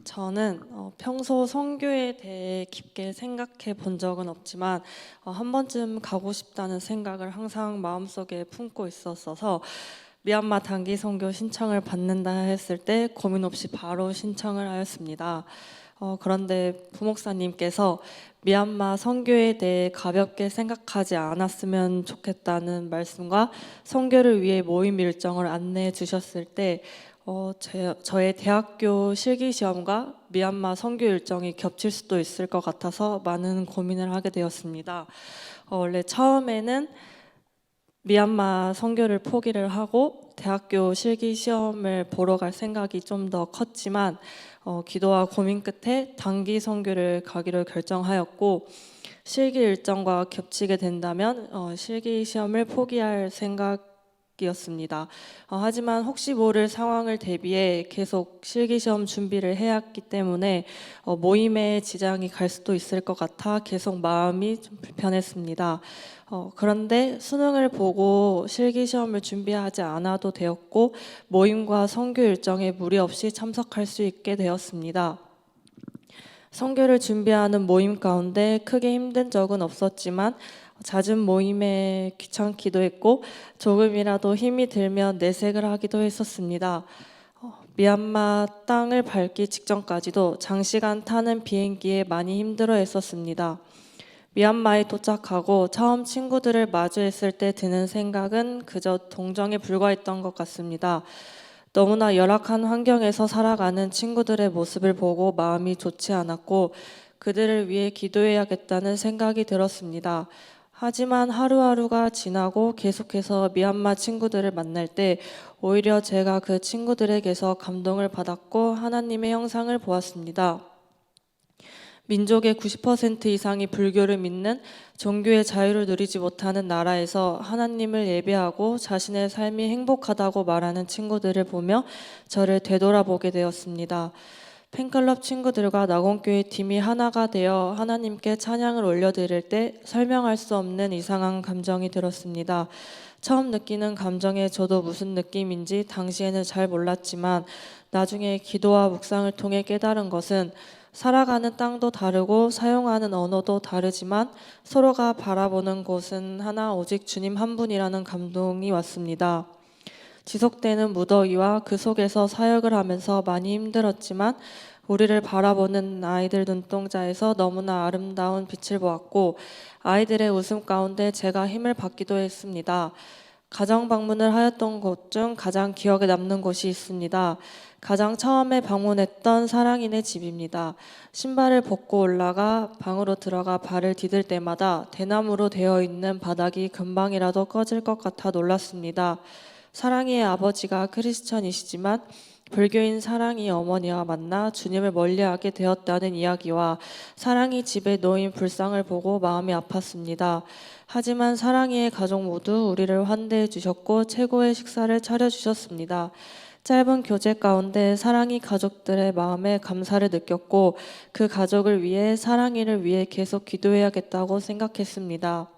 저는 평소 선교에 대해 깊게 생각해 본 적은 없지만 한 번쯤 가고 싶다는 생각을 항상 마음속에 품고 있었어서 미얀마 단기 선교 신청을 받는다 했을 때 고민 없이 바로 신청을 하였습니다. 그런데 부목사님께서 미얀마 선교에 대해 가볍게 생각하지 않았으면 좋겠다는 말씀과 선교를 위해 모임 일정을 안내해 주셨을 때 저의 대학교 실기시험과 미얀마 선교 일정이 겹칠 수도 있을 것 같아서 많은 고민을 하게 되었습니다. 원래 처음에는 미얀마 선교를 포기를 하고 대학교 실기시험을 보러 갈 생각이 좀 더 컸지만 기도와 고민 끝에 단기 선교를 가기로 결정하였고 실기 일정과 겹치게 된다면 실기시험을 포기할 생각이었습니다. 하지만 혹시 모를 상황을 대비해 계속 실기시험 준비를 해야 했기 때문에 모임에 지장이 갈 수도 있을 것 같아 계속 마음이 좀 불편했습니다. 그런데 수능을 보고 실기시험을 준비하지 않아도 되었고 모임과 선교 일정에 무리 없이 참석할 수 있게 되었습니다. 선교를 준비하는 모임 가운데 크게 힘든 적은 없었지만 잦은 모임에 귀찮기도 했고 조금이라도 힘이 들면 내색을 하기도 했었습니다. 미얀마 땅을 밟기 직전까지도 장시간 타는 비행기에 많이 힘들어 했었습니다. 미얀마에 도착하고 처음 친구들을 마주했을 때 드는 생각은 그저 동정에 불과했던 것 같습니다. 너무나 열악한 환경에서 살아가는 친구들의 모습을 보고 마음이 좋지 않았고 그들을 위해 기도해야겠다는 생각이 들었습니다. 하지만 하루하루가 지나고 계속해서 미얀마 친구들을 만날 때 오히려 제가 그 친구들에게서 감동을 받았고 하나님의 형상을 보았습니다. 민족의 90% 이상이 불교를 믿는 종교의 자유를 누리지 못하는 나라에서 하나님을 예배하고 자신의 삶이 행복하다고 말하는 친구들을 보며 저를 되돌아보게 되었습니다. 팬클럽 친구들과 낙원교회 팀이 하나가 되어 하나님께 찬양을 올려드릴 때 설명할 수 없는 이상한 감정이 들었습니다. 처음 느끼는 감정에 저도 무슨 느낌인지 당시에는 잘 몰랐지만 나중에 기도와 묵상을 통해 깨달은 것은 살아가는 땅도 다르고 사용하는 언어도 다르지만 서로가 바라보는 곳은 하나 오직 주님 한 분이라는 감동이 왔습니다. 지속되는 무더위와 그 속에서 사역을 하면서 많이 힘들었지만 우리를 바라보는 아이들 눈동자에서 너무나 아름다운 빛을 보았고 아이들의 웃음 가운데 제가 힘을 받기도 했습니다. 가정 방문을 하였던 곳 중 가장 기억에 남는 곳이 있습니다. 가장 처음에 방문했던 사랑인의 집입니다. 신발을 벗고 올라가 방으로 들어가 발을 디딜 때마다 대나무로 되어 있는 바닥이 금방이라도 꺼질 것 같아 놀랐습니다. 사랑이의 아버지가 크리스천이시지만 불교인 사랑이 어머니와 만나 주님을 멀리하게 되었다는 이야기와 사랑이 집에 놓인 불상을 보고 마음이 아팠습니다. 하지만 사랑이의 가족 모두 우리를 환대해 주셨고 최고의 식사를 차려주셨습니다. 짧은 교제 가운데 사랑이 가족들의 마음에 감사를 느꼈고 그 가족을 위해 사랑이를 위해 계속 기도해야겠다고 생각했습니다.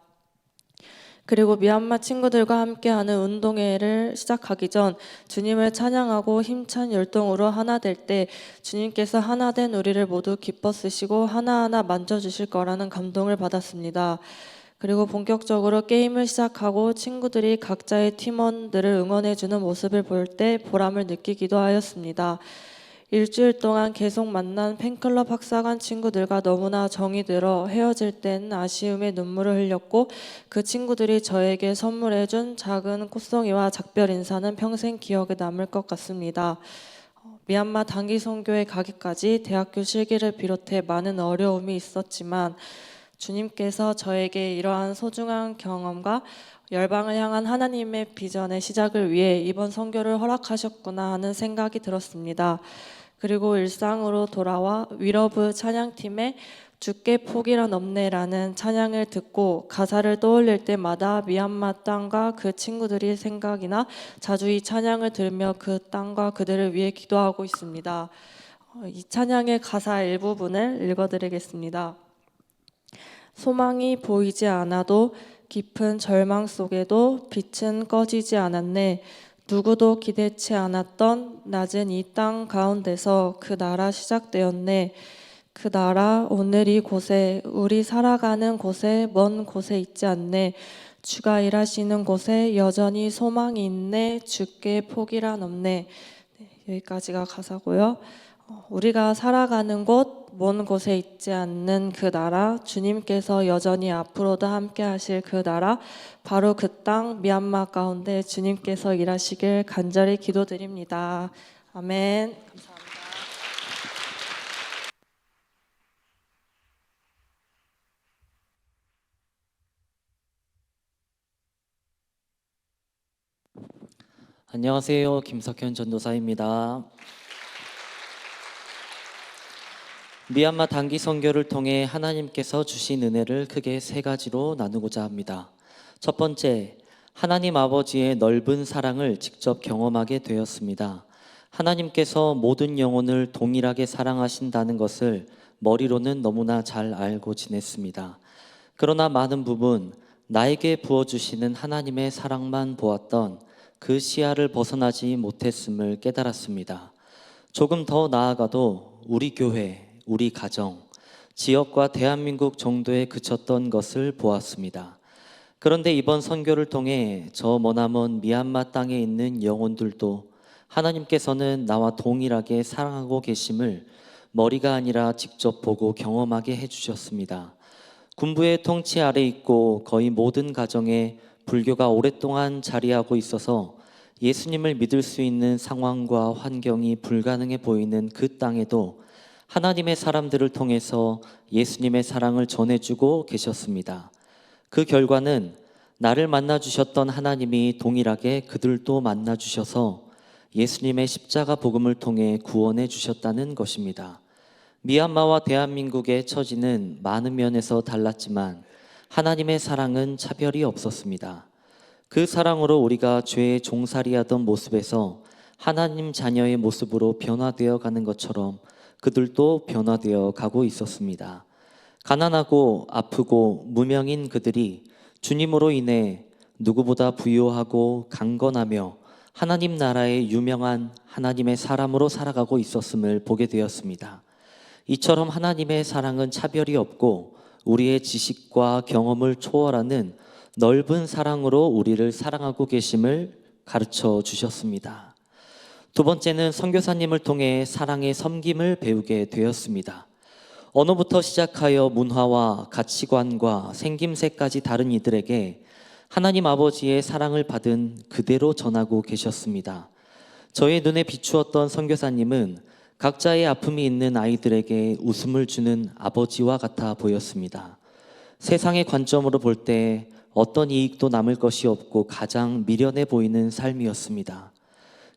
그리고 미얀마 친구들과 함께하는 운동회를 시작하기 전 주님을 찬양하고 힘찬 열동으로 하나 될 때 주님께서 하나 된 우리를 모두 기뻐 쓰시고 하나하나 만져주실 거라는 감동을 받았습니다. 그리고 본격적으로 게임을 시작하고 친구들이 각자의 팀원들을 응원해주는 모습을 볼 때 보람을 느끼기도 하였습니다. 일주일 동안 계속 만난 팬클럽 학사관 친구들과 너무나 정이 들어 헤어질 땐 아쉬움에 눈물을 흘렸고 그 친구들이 저에게 선물해준 작은 꽃송이와 작별 인사는 평생 기억에 남을 것 같습니다. 미얀마 단기 선교에 가기까지 대학교 실기를 비롯해 많은 어려움이 있었지만 주님께서 저에게 이러한 소중한 경험과 열방을 향한 하나님의 비전의 시작을 위해 이번 선교를 허락하셨구나 하는 생각이 들었습니다. 그리고 일상으로 돌아와 위러브 찬양팀의 주께 폭이란 없네라는 찬양을 듣고 가사를 떠올릴 때마다 미얀마 땅과 그 친구들이 생각이나 자주 이 찬양을 들으며 그 땅과 그들을 위해 기도하고 있습니다. 이 찬양의 가사 일부분을 읽어드리겠습니다. 소망이 보이지 않아도 깊은 절망 속에도 빛은 꺼지지 않았네. 누구도 기대치 않았던 낮은 이 땅 가운데서 그 나라 시작되었네. 그 나라 오늘 이곳에 우리 살아가는 곳에 먼 곳에 있지 않네. 주가 일하시는 곳에 여전히 소망이 있네. 주께 포기란 없네. 네, 여기까지가 가사고요. 우리가 살아가는 곳, 먼 곳에 있지 않는 그 나라, 주님께서 여전히 앞으로도 함께 하실 그 나라, 바로 그 땅 미얀마 가운데 주님께서 일하시길 간절히 기도드립니다. 아멘. 감사합니다. 안녕하세요. 김석현 전도사입니다. 미얀마 단기 선교를 통해 하나님께서 주신 은혜를 크게 세 가지로 나누고자 합니다. 첫 번째, 하나님 아버지의 넓은 사랑을 직접 경험하게 되었습니다. 하나님께서 모든 영혼을 동일하게 사랑하신다는 것을 머리로는 너무나 잘 알고 지냈습니다. 그러나 많은 부분 나에게 부어주시는 하나님의 사랑만 보았던 그 시야를 벗어나지 못했음을 깨달았습니다. 조금 더 나아가도 우리 교회, 우리 가정, 지역과 대한민국 정도에 그쳤던 것을 보았습니다. 그런데 이번 선교를 통해 저 머나먼 미얀마 땅에 있는 영혼들도 하나님께서는 나와 동일하게 사랑하고 계심을 머리가 아니라 직접 보고 경험하게 해주셨습니다. 군부의 통치 아래 있고 거의 모든 가정에 불교가 오랫동안 자리하고 있어서 예수님을 믿을 수 있는 상황과 환경이 불가능해 보이는 그 땅에도 하나님의 사람들을 통해서 예수님의 사랑을 전해주고 계셨습니다. 그 결과는 나를 만나주셨던 하나님이 동일하게 그들도 만나주셔서 예수님의 십자가 복음을 통해 구원해 주셨다는 것입니다. 미얀마와 대한민국의 처지는 많은 면에서 달랐지만 하나님의 사랑은 차별이 없었습니다. 그 사랑으로 우리가 죄의 종살이하던 모습에서 하나님 자녀의 모습으로 변화되어 가는 것처럼 그들도 변화되어 가고 있었습니다. 가난하고 아프고 무명인 그들이 주님으로 인해 누구보다 부유하고 강건하며 하나님 나라의 유명한 하나님의 사람으로 살아가고 있었음을 보게 되었습니다. 이처럼 하나님의 사랑은 차별이 없고 우리의 지식과 경험을 초월하는 넓은 사랑으로 우리를 사랑하고 계심을 가르쳐 주셨습니다. 두 번째는 선교사님을 통해 사랑의 섬김을 배우게 되었습니다. 언어부터 시작하여 문화와 가치관과 생김새까지 다른 이들에게 하나님 아버지의 사랑을 받은 그대로 전하고 계셨습니다. 저의 눈에 비추었던 선교사님은 각자의 아픔이 있는 아이들에게 웃음을 주는 아버지와 같아 보였습니다. 세상의 관점으로 볼 때 어떤 이익도 남을 것이 없고 가장 미련해 보이는 삶이었습니다.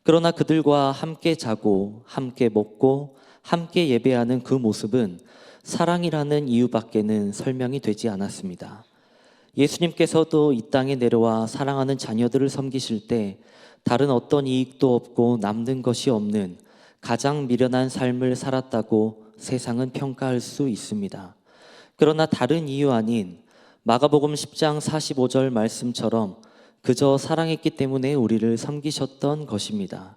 그러나 그들과 함께 자고 함께 먹고 함께 예배하는 그 모습은 사랑이라는 이유밖에는 설명이 되지 않았습니다. 예수님께서도 이 땅에 내려와 사랑하는 자녀들을 섬기실 때 다른 어떤 이익도 없고 남는 것이 없는 가장 미련한 삶을 살았다고 세상은 평가할 수 있습니다. 그러나 다른 이유 아닌 마가복음 10장 45절 말씀처럼 그저 사랑했기 때문에 우리를 섬기셨던 것입니다.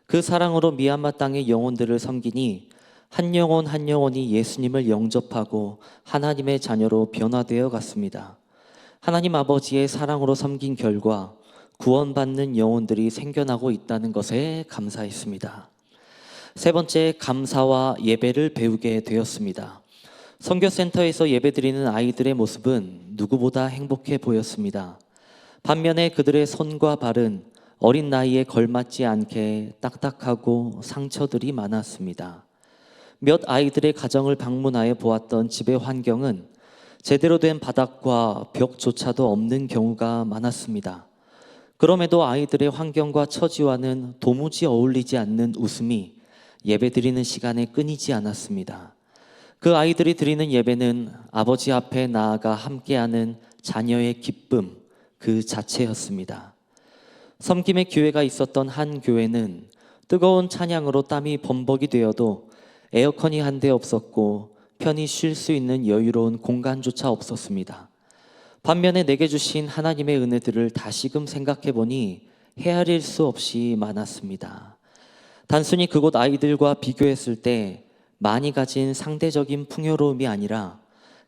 그 사랑으로 미얀마 땅의 영혼들을 섬기니 한 영혼 한 영혼이 예수님을 영접하고 하나님의 자녀로 변화되어 갔습니다. 하나님 아버지의 사랑으로 섬긴 결과 구원받는 영혼들이 생겨나고 있다는 것에 감사했습니다. 세 번째, 감사와 예배를 배우게 되었습니다. 선교센터에서 예배드리는 아이들의 모습은 누구보다 행복해 보였습니다. 반면에 그들의 손과 발은 어린 나이에 걸맞지 않게 딱딱하고 상처들이 많았습니다. 몇 아이들의 가정을 방문하여 보았던 집의 환경은 제대로 된 바닥과 벽조차도 없는 경우가 많았습니다. 그럼에도 아이들의 환경과 처지와는 도무지 어울리지 않는 웃음이 예배드리는 시간에 끊이지 않았습니다. 그 아이들이 드리는 예배는 아버지 앞에 나아가 함께하는 자녀의 기쁨 그 자체였습니다. 섬김의 기회가 있었던 한 교회는 뜨거운 찬양으로 땀이 범벅이 되어도 에어컨이 한 대 없었고 편히 쉴 수 있는 여유로운 공간조차 없었습니다. 반면에 내게 주신 하나님의 은혜들을 다시금 생각해 보니 헤아릴 수 없이 많았습니다. 단순히 그곳 아이들과 비교했을 때 많이 가진 상대적인 풍요로움이 아니라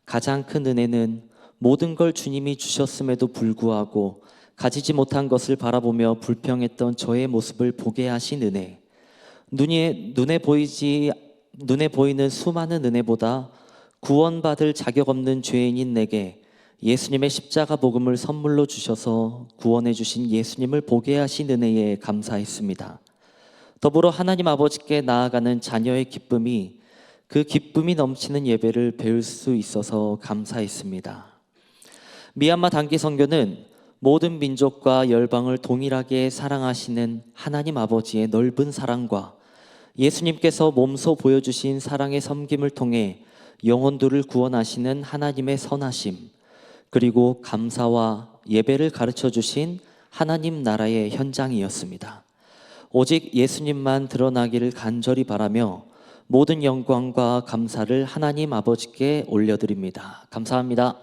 가장 큰 은혜는 모든 걸 주님이 주셨음에도 불구하고 가지지 못한 것을 바라보며 불평했던 저의 모습을 보게 하신 은혜. 눈에 보이는 수많은 은혜보다 구원받을 자격 없는 죄인인 내게 예수님의 십자가 복음을 선물로 주셔서 구원해 주신 예수님을 보게 하신 은혜에 감사했습니다. 더불어 하나님 아버지께 나아가는 자녀의 기쁨이 그 기쁨이 넘치는 예배를 배울 수 있어서 감사했습니다. 미얀마 단기 선교는 모든 민족과 열방을 동일하게 사랑하시는 하나님 아버지의 넓은 사랑과 예수님께서 몸소 보여주신 사랑의 섬김을 통해 영혼들을 구원하시는 하나님의 선하심, 그리고 감사와 예배를 가르쳐 주신 하나님 나라의 현장이었습니다. 오직 예수님만 드러나기를 간절히 바라며 모든 영광과 감사를 하나님 아버지께 올려드립니다. 감사합니다.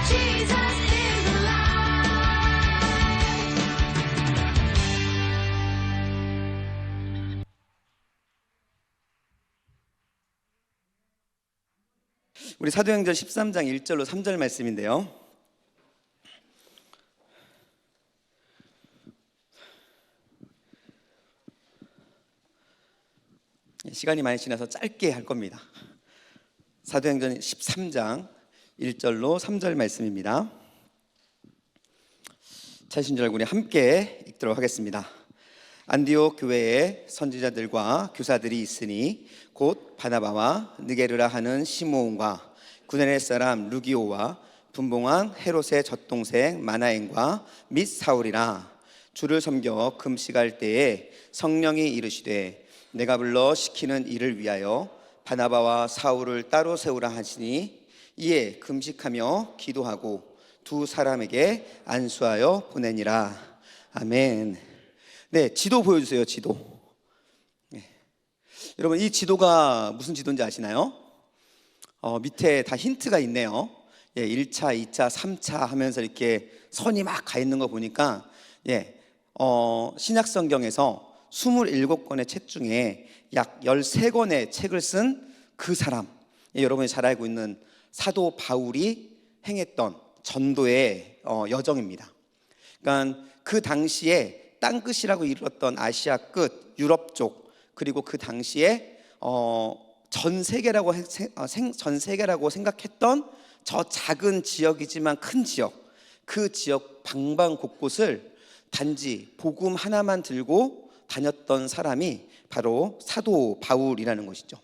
Jesus is alive. 우리 사도행전 13장 1절로 3절 말씀인데요. 시간이 많이 지나서 짧게 할 겁니다. 사도행전 13장 1절로 3절 말씀입니다. 찾으신 줄 알고 우리 함께 읽도록 하겠습니다. 안디옥 교회에 선지자들과 교사들이 있으니 곧 바나바와 느게르라 하는 시므온과 구레네 사람 루기오와 분봉한 헤롯의 젖동생 마나엔과 및 사울이라. 주를 섬겨 금식할 때에 성령이 이르시되 내가 불러 시키는 일을 위하여 바나바와 사울을 따로 세우라 하시니 이에 금식하며 기도하고 두 사람에게 안수하여 보내니라. 아멘. 네, 지도 보여주세요. 지도. 네. 여러분, 이 지도가 무슨 지도인지 아시나요? 밑에 다 힌트가 있네요. 1차, 2차, 3차 하면서 이렇게 선이 막 가 있는 거 보니까 신약 성경에서 27권의 책 중에 약 13권의 책을 쓴 그 사람, 여러분이 잘 알고 있는 사도 바울이 행했던 전도의 여정입니다. 그러니까 그 당시에 땅끝이라고 이르렀던 아시아 끝, 유럽 쪽, 그리고 그 당시에 전 세계라고 생각했던 저 작은 지역이지만 큰 지역, 그 지역 방방 곳곳을 단지 복음 하나만 들고 다녔던 사람이 바로 사도 바울이라는 것이죠.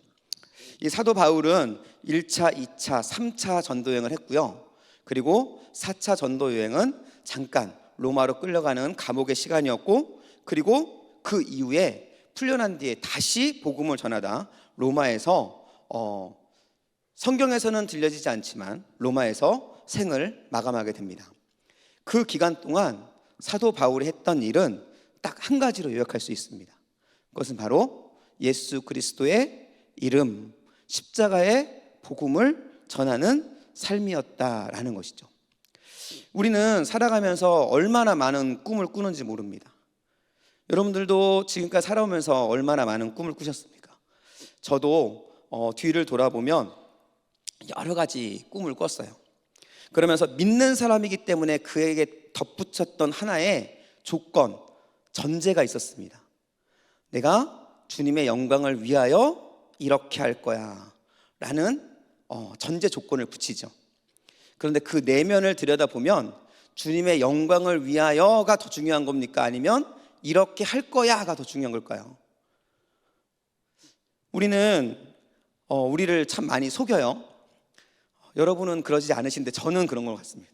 이 사도 바울은 1차, 2차, 3차 전도여행을 했고요. 그리고 4차 전도여행은 잠깐 로마로 끌려가는 감옥의 시간이었고, 그리고 그 이후에 풀려난 뒤에 다시 복음을 전하다 로마에서 성경에서는 들려지지 않지만 로마에서 생을 마감하게 됩니다. 그 기간 동안 사도 바울이 했던 일은 딱 한 가지로 요약할 수 있습니다. 그것은 바로 예수 그리스도의 이름, 십자가의 복음을 전하는 삶이었다라는 것이죠. 우리는 살아가면서 얼마나 많은 꿈을 꾸는지 모릅니다. 여러분들도 지금까지 살아오면서 얼마나 많은 꿈을 꾸셨습니까? 저도 뒤를 돌아보면 여러 가지 꿈을 꿨어요. 그러면서 믿는 사람이기 때문에 그에게 덧붙였던 하나의 조건, 전제가 있었습니다. 내가 주님의 영광을 위하여 이렇게 할 거야 라는 전제 조건을 붙이죠. 그런데 그 내면을 들여다보면 주님의 영광을 위하여가 더 중요한 겁니까? 아니면 이렇게 할 거야가 더 중요한 걸까요? 우리는 우리를 참 많이 속여요. 여러분은 그러지 않으신데 저는 그런 것 같습니다.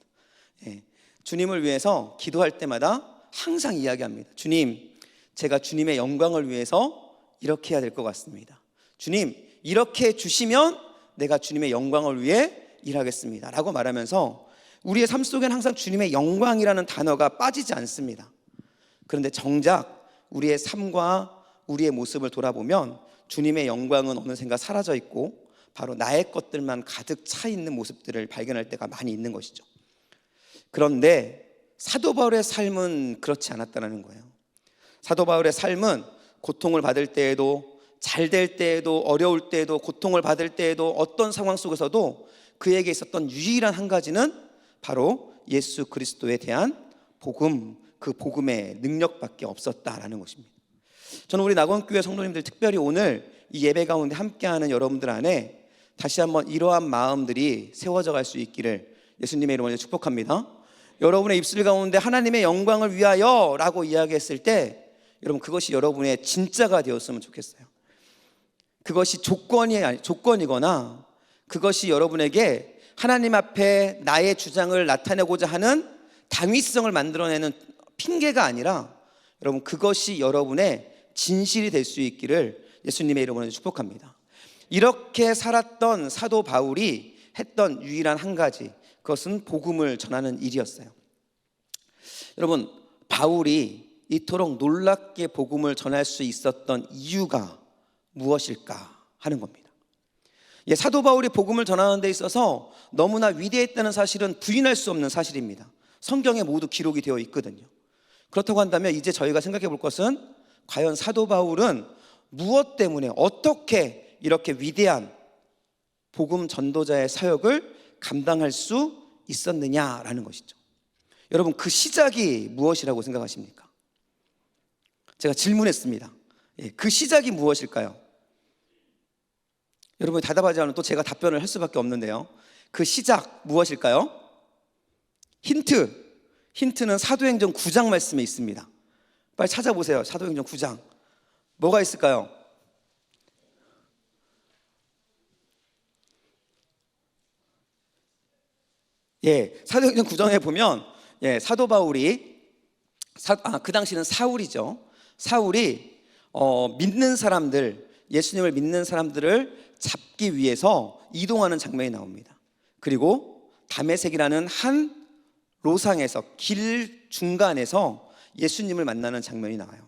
주님을 위해서 기도할 때마다 항상 이야기합니다. 주님, 제가 주님의 영광을 위해서 이렇게 해야 될 것 같습니다. 주님, 이렇게 주시면 내가 주님의 영광을 위해 일하겠습니다 라고 말하면서 우리의 삶 속에는 항상 주님의 영광이라는 단어가 빠지지 않습니다. 그런데 정작 우리의 삶과 우리의 모습을 돌아보면 주님의 영광은 어느샌가 사라져 있고 바로 나의 것들만 가득 차 있는 모습들을 발견할 때가 많이 있는 것이죠. 그런데 사도 바울의 삶은 그렇지 않았다는 거예요. 사도 바울의 삶은 고통을 받을 때에도, 잘 될 때에도, 어려울 때에도, 고통을 받을 때에도, 어떤 상황 속에서도 그에게 있었던 유일한 한 가지는 바로 예수 그리스도에 대한 복음, 그 복음의 능력밖에 없었다라는 것입니다. 저는 우리 낙원교회 성도님들, 특별히 오늘 이 예배 가운데 함께하는 여러분들 안에 다시 한번 이러한 마음들이 세워져 갈 수 있기를 예수님의 이름으로 축복합니다. 여러분의 입술 가운데 하나님의 영광을 위하여 라고 이야기했을 때 여러분, 그것이 여러분의 진짜가 되었으면 좋겠어요. 그것이 조건이거나 그것이 여러분에게 하나님 앞에 나의 주장을 나타내고자 하는 당위성을 만들어내는 핑계가 아니라 여러분, 그것이 여러분의 진실이 될 수 있기를 예수님의 이름으로 축복합니다. 이렇게 살았던 사도 바울이 했던 유일한 한 가지, 그것은 복음을 전하는 일이었어요. 여러분, 바울이 이토록 놀랍게 복음을 전할 수 있었던 이유가 무엇일까 하는 겁니다. 예, 사도 바울이 복음을 전하는 데 있어서 너무나 위대했다는 사실은 부인할 수 없는 사실입니다. 성경에 모두 기록이 되어 있거든요. 그렇다고 한다면 이제 저희가 생각해 볼 것은 과연 사도 바울은 무엇 때문에 어떻게 이렇게 위대한 복음 전도자의 사역을 감당할 수 있었느냐라는 것이죠. 여러분, 그 시작이 무엇이라고 생각하십니까? 제가 질문했습니다. 예, 그 시작이 무엇일까요? 여러분이 대답하지 않으면 또 제가 답변을 할 수밖에 없는데요. 그 시작 무엇일까요? 힌트는 사도행전 9장 말씀에 있습니다. 빨리 찾아보세요. 사도행전 9장 뭐가 있을까요? 예, 사도행전 9장에 보면 사도 바울이 그 당시는 사울이죠. 사울이 믿는 사람들, 예수님을 믿는 사람들을 잡기 위해서 이동하는 장면이 나옵니다. 그리고 다메섹이라는 한 로상에서 길 중간에서 예수님을 만나는 장면이 나와요.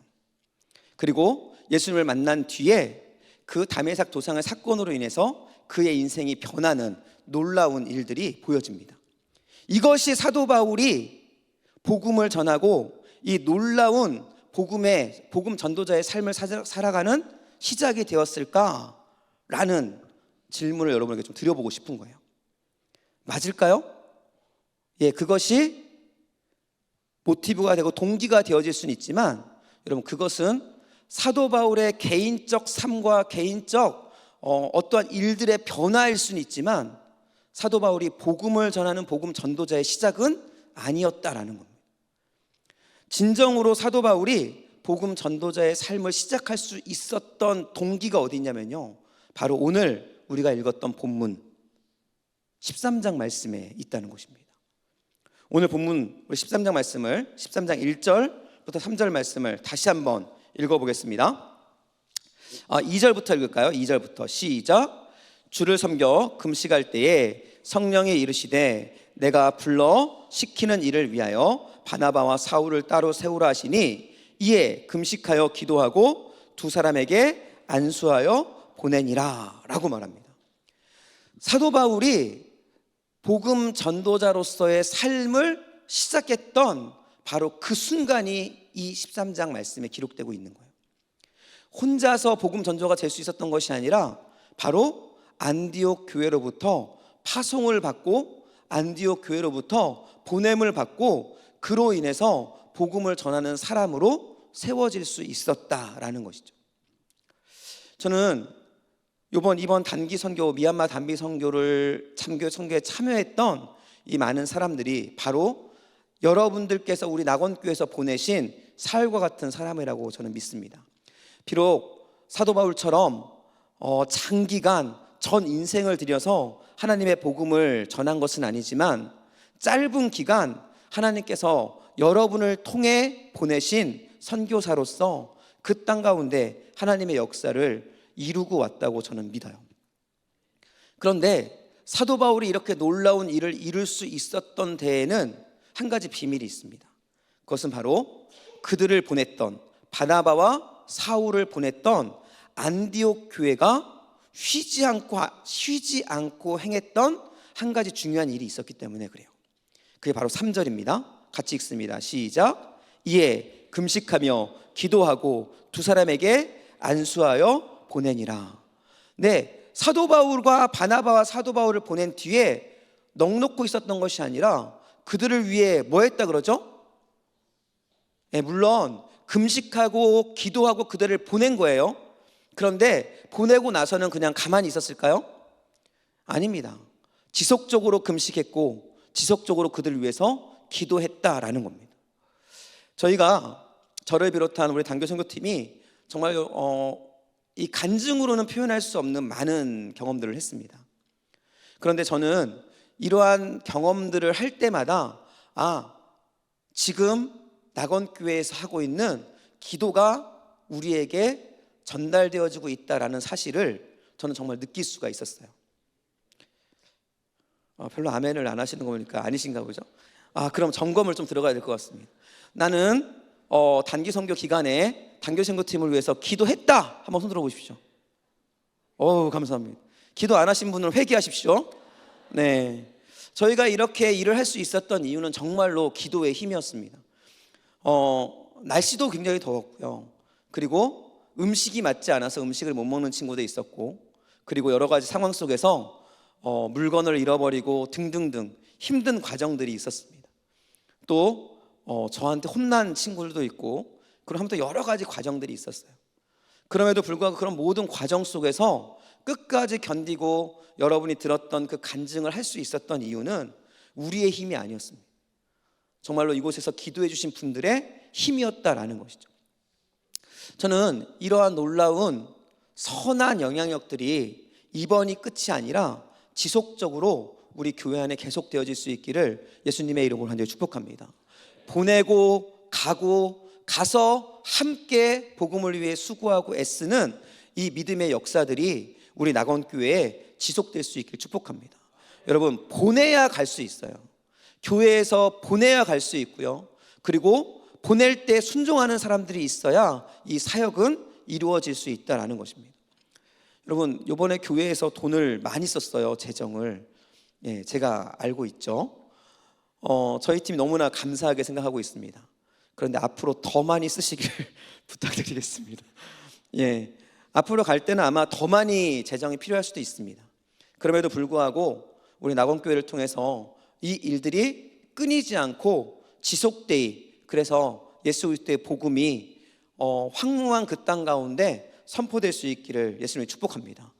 그리고 예수님을 만난 뒤에 그 다메섹 도상의 사건으로 인해서 그의 인생이 변하는 놀라운 일들이 보여집니다. 이것이 사도 바울이 복음을 전하고 이 놀라운 복음 전도자의 삶을 살아가는 시작이 되었을까라는 질문을 여러분에게 좀 드려보고 싶은 거예요. 맞을까요? 예, 그것이 모티브가 되고 동기가 되어질 수는 있지만 여러분, 그것은 사도 바울의 개인적 삶과 개인적 어떠한 일들의 변화일 수는 있지만 사도 바울이 복음을 전하는 복음 전도자의 시작은 아니었다라는 겁니다. 진정으로 사도 바울이 복음 전도자의 삶을 시작할 수 있었던 동기가 어디 있냐면요, 바로 오늘 우리가 읽었던 본문 13장 말씀에 있다는 것입니다. 오늘 본문 우리 13장 말씀을 13장 1절부터 3절 말씀을 다시 한번 읽어보겠습니다. 2절부터 읽을까요? 2절부터 시작. 주를 섬겨 금식할 때에 성령이 이르시되 내가 불러 시키는 일을 위하여 바나바와 사울을 따로 세우라 하시니 이에 금식하여 기도하고 두 사람에게 안수하여 보내니라 라고 말합니다. 사도 바울이 복음 전도자로서의 삶을 시작했던 바로 그 순간이 이 13장 말씀에 기록되고 있는 거예요. 혼자서 복음 전도가 될 수 있었던 것이 아니라 바로 안디옥 교회로부터 파송을 받고 안디옥 교회로부터 보냄을 받고 그로 인해서 복음을 전하는 사람으로 세워질 수 있었다라는 것이죠. 저는 이번 단기 선교, 미얀마 단기 선교를 선교에 참여했던 이 많은 사람들이 바로 여러분들께서 우리 낙원교회에서 보내신 사울과 같은 사람이라고 저는 믿습니다. 비록 사도 바울처럼 장기간 전 인생을 들여서 하나님의 복음을 전한 것은 아니지만 짧은 기간 하나님께서 여러분을 통해 보내신 선교사로서 그 땅 가운데 하나님의 역사를 이루고 왔다고 저는 믿어요. 그런데 사도 바울이 이렇게 놀라운 일을 이룰 수 있었던 데에는 한 가지 비밀이 있습니다. 그것은 바로 그들을 보냈던 바나바와 사울을 보냈던 안디옥 교회가 쉬지 않고 행했던 한 가지 중요한 일이 있었기 때문에 그래요. 그게 바로 3절입니다. 같이 읽습니다. 시작. 이에 금식하며 기도하고 두 사람에게 안수하여 보내니라. 네, 사도 바울과 바나바와 사도 바울을 보낸 뒤에 넋놓고 있었던 것이 아니라 그들을 위해 뭐 했다 그러죠? 네, 물론 금식하고 기도하고 그들을 보낸 거예요. 그런데 보내고 나서는 그냥 가만히 있었을까요? 아닙니다. 지속적으로 금식했고 지속적으로 그들을 위해서 기도했다라는 겁니다. 저를 비롯한 우리 단교 선교팀이 정말 이 간증으로는 표현할 수 없는 많은 경험들을 했습니다. 그런데 저는 이러한 경험들을 할 때마다 지금 낙원교회에서 하고 있는 기도가 우리에게 전달되어지고 있다라는 사실을 저는 정말 느낄 수가 있었어요. 별로 아멘을 안 하시는 거 보니까 아니신가 보죠? 그럼 점검을 좀 들어가야 될 것 같습니다. 나는 단기 선교 기간에 단기 선교팀을 위해서 기도했다. 한번 손 들어 보십시오. 감사합니다. 기도 안 하신 분은 회개하십시오. 네, 저희가 이렇게 일을 할 수 있었던 이유는 정말로 기도의 힘이었습니다. 날씨도 굉장히 더웠고요. 그리고 음식이 맞지 않아서 음식을 못 먹는 친구도 있었고, 그리고 여러 가지 상황 속에서 물건을 잃어버리고 등등등 힘든 과정들이 있었습니다. 또 저한테 혼난 친구들도 있고, 그럼 또 여러 가지 과정들이 있었어요. 그럼에도 불구하고 그런 모든 과정 속에서 끝까지 견디고 여러분이 들었던 그 간증을 할 수 있었던 이유는 우리의 힘이 아니었습니다. 정말로 이곳에서 기도해 주신 분들의 힘이었다라는 것이죠. 저는 이러한 놀라운 선한 영향력들이 이번이 끝이 아니라 지속적으로 우리 교회 안에 계속되어질 수 있기를 예수님의 이름으로 간절히 축복합니다. 보내고 가서 함께 복음을 위해 수고하고 애쓰는 이 믿음의 역사들이 우리 낙원교회에 지속될 수 있기를 축복합니다. 여러분, 보내야 갈 수 있어요. 교회에서 보내야 갈 수 있고요. 그리고 보낼 때 순종하는 사람들이 있어야 이 사역은 이루어질 수 있다는 것입니다. 여러분, 이번에 교회에서 돈을 많이 썼어요. 재정을. 제가 알고 있죠. 저희 팀이 너무나 감사하게 생각하고 있습니다. 그런데 앞으로 더 많이 쓰시기를 부탁드리겠습니다. 앞으로 갈 때는 아마 더 많이 재정이 필요할 수도 있습니다. 그럼에도 불구하고 우리 낙원교회를 통해서 이 일들이 끊이지 않고 지속되이, 그래서 예수 그리스도의 복음이 황무한 그 땅 가운데 선포될 수 있기를 예수님이 축복합니다.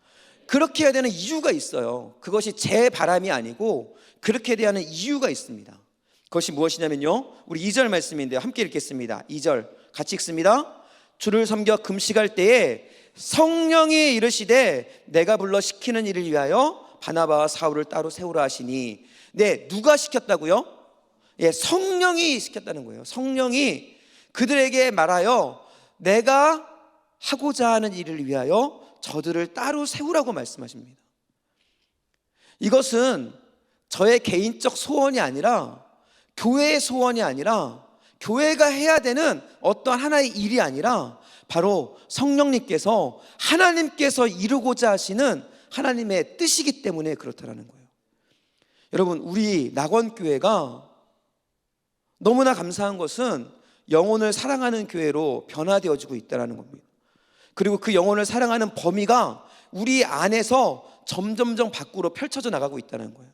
그렇게 해야 되는 이유가 있어요. 그것이 제 바람이 아니고 그렇게 해야 하는 이유가 있습니다. 그것이 무엇이냐면요, 우리 2절 말씀인데요, 함께 읽겠습니다. 2절 같이 읽습니다. 주를 섬겨 금식할 때에 성령이 이르시되 내가 불러 시키는 일을 위하여 바나바와 사울을 따로 세우라 하시니. 네, 누가 시켰다고요? 성령이 시켰다는 거예요. 성령이 그들에게 말하여 내가 하고자 하는 일을 위하여 저들을 따로 세우라고 말씀하십니다. 이것은 저의 개인적 소원이 아니라, 교회의 소원이 아니라, 교회가 해야 되는 어떤 하나의 일이 아니라 바로 성령님께서, 하나님께서 이루고자 하시는 하나님의 뜻이기 때문에 그렇다라는 거예요. 여러분, 우리 낙원교회가 너무나 감사한 것은 영혼을 사랑하는 교회로 변화되어지고 있다는 겁니다. 그리고 그 영혼을 사랑하는 범위가 우리 안에서 점점점 밖으로 펼쳐져 나가고 있다는 거예요.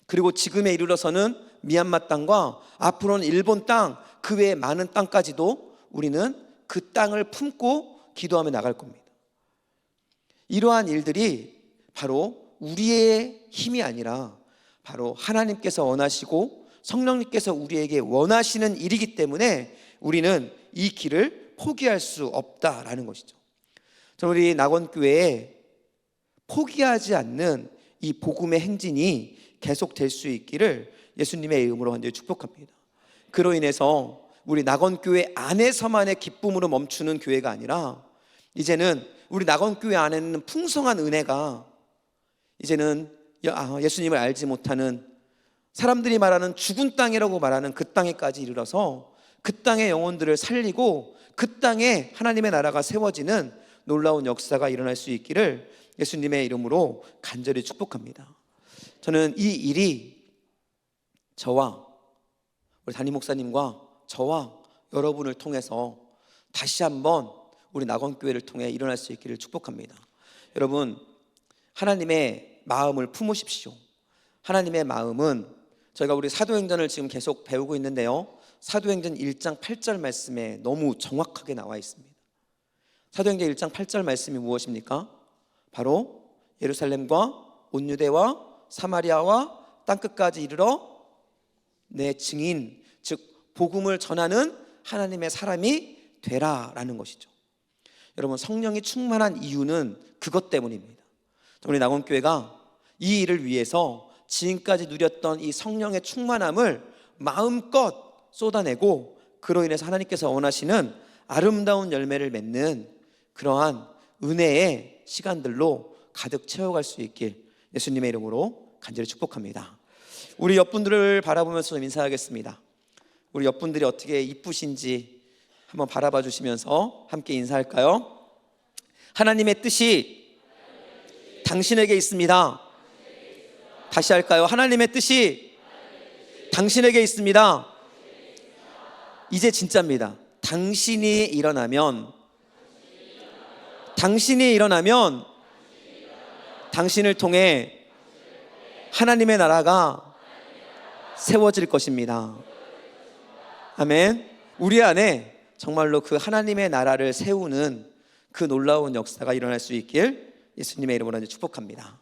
그리고 지금에 이르러서는 미얀마 땅과 앞으로는 일본 땅, 그 외에 많은 땅까지도 우리는 그 땅을 품고 기도하며 나갈 겁니다. 이러한 일들이 바로 우리의 힘이 아니라 바로 하나님께서 원하시고 성령님께서 우리에게 원하시는 일이기 때문에 우리는 이 길을 포기할 수 없다라는 것이죠. 저는 우리 낙원교회에 포기하지 않는 이 복음의 행진이 계속될 수 있기를 예수님의 이름으로 간절히 축복합니다. 그로 인해서 우리 낙원교회 안에서만의 기쁨으로 멈추는 교회가 아니라, 이제는 우리 낙원교회 안에는 풍성한 은혜가 이제는 예수님을 알지 못하는 사람들이 말하는 죽은 땅이라고 말하는 그 땅에까지 이르러서 그 땅의 영혼들을 살리고 그 땅에 하나님의 나라가 세워지는 놀라운 역사가 일어날 수 있기를 예수님의 이름으로 간절히 축복합니다. 저는 이 일이 저와 우리 담임 목사님과 저와 여러분을 통해서 다시 한번 우리 낙원교회를 통해 일어날 수 있기를 축복합니다. 여러분, 하나님의 마음을 품으십시오. 하나님의 마음은, 저희가 우리 사도행전을 지금 계속 배우고 있는데요, 사도행전 1장 8절 말씀에 너무 정확하게 나와 있습니다. 사도행전 1장 8절 말씀이 무엇입니까? 바로 예루살렘과 온 유대와 사마리아와 땅끝까지 이르러 내 증인, 즉 복음을 전하는 하나님의 사람이 되라라는 것이죠. 여러분, 성령이 충만한 이유는 그것 때문입니다. 우리 낙원교회가 이 일을 위해서 지금까지 누렸던 이 성령의 충만함을 마음껏 쏟아내고, 그로 인해서 하나님께서 원하시는 아름다운 열매를 맺는 그러한 은혜의 시간들로 가득 채워갈 수 있길 예수님의 이름으로 간절히 축복합니다. 우리 옆분들을 바라보면서 좀 인사하겠습니다. 우리 옆분들이 어떻게 이쁘신지 한번 바라봐 주시면서 함께 인사할까요? 하나님의 뜻이 당신에게 있습니다. 다시 할까요? 하나님의 뜻이 당신에게 있습니다. 이제 진짜입니다. 당신이 일어나면 당신을 통해 하나님의 나라가 세워질 것입니다. 아멘. 우리 안에 정말로 그 하나님의 나라를 세우는 그 놀라운 역사가 일어날 수 있길 예수님의 이름으로 축복합니다.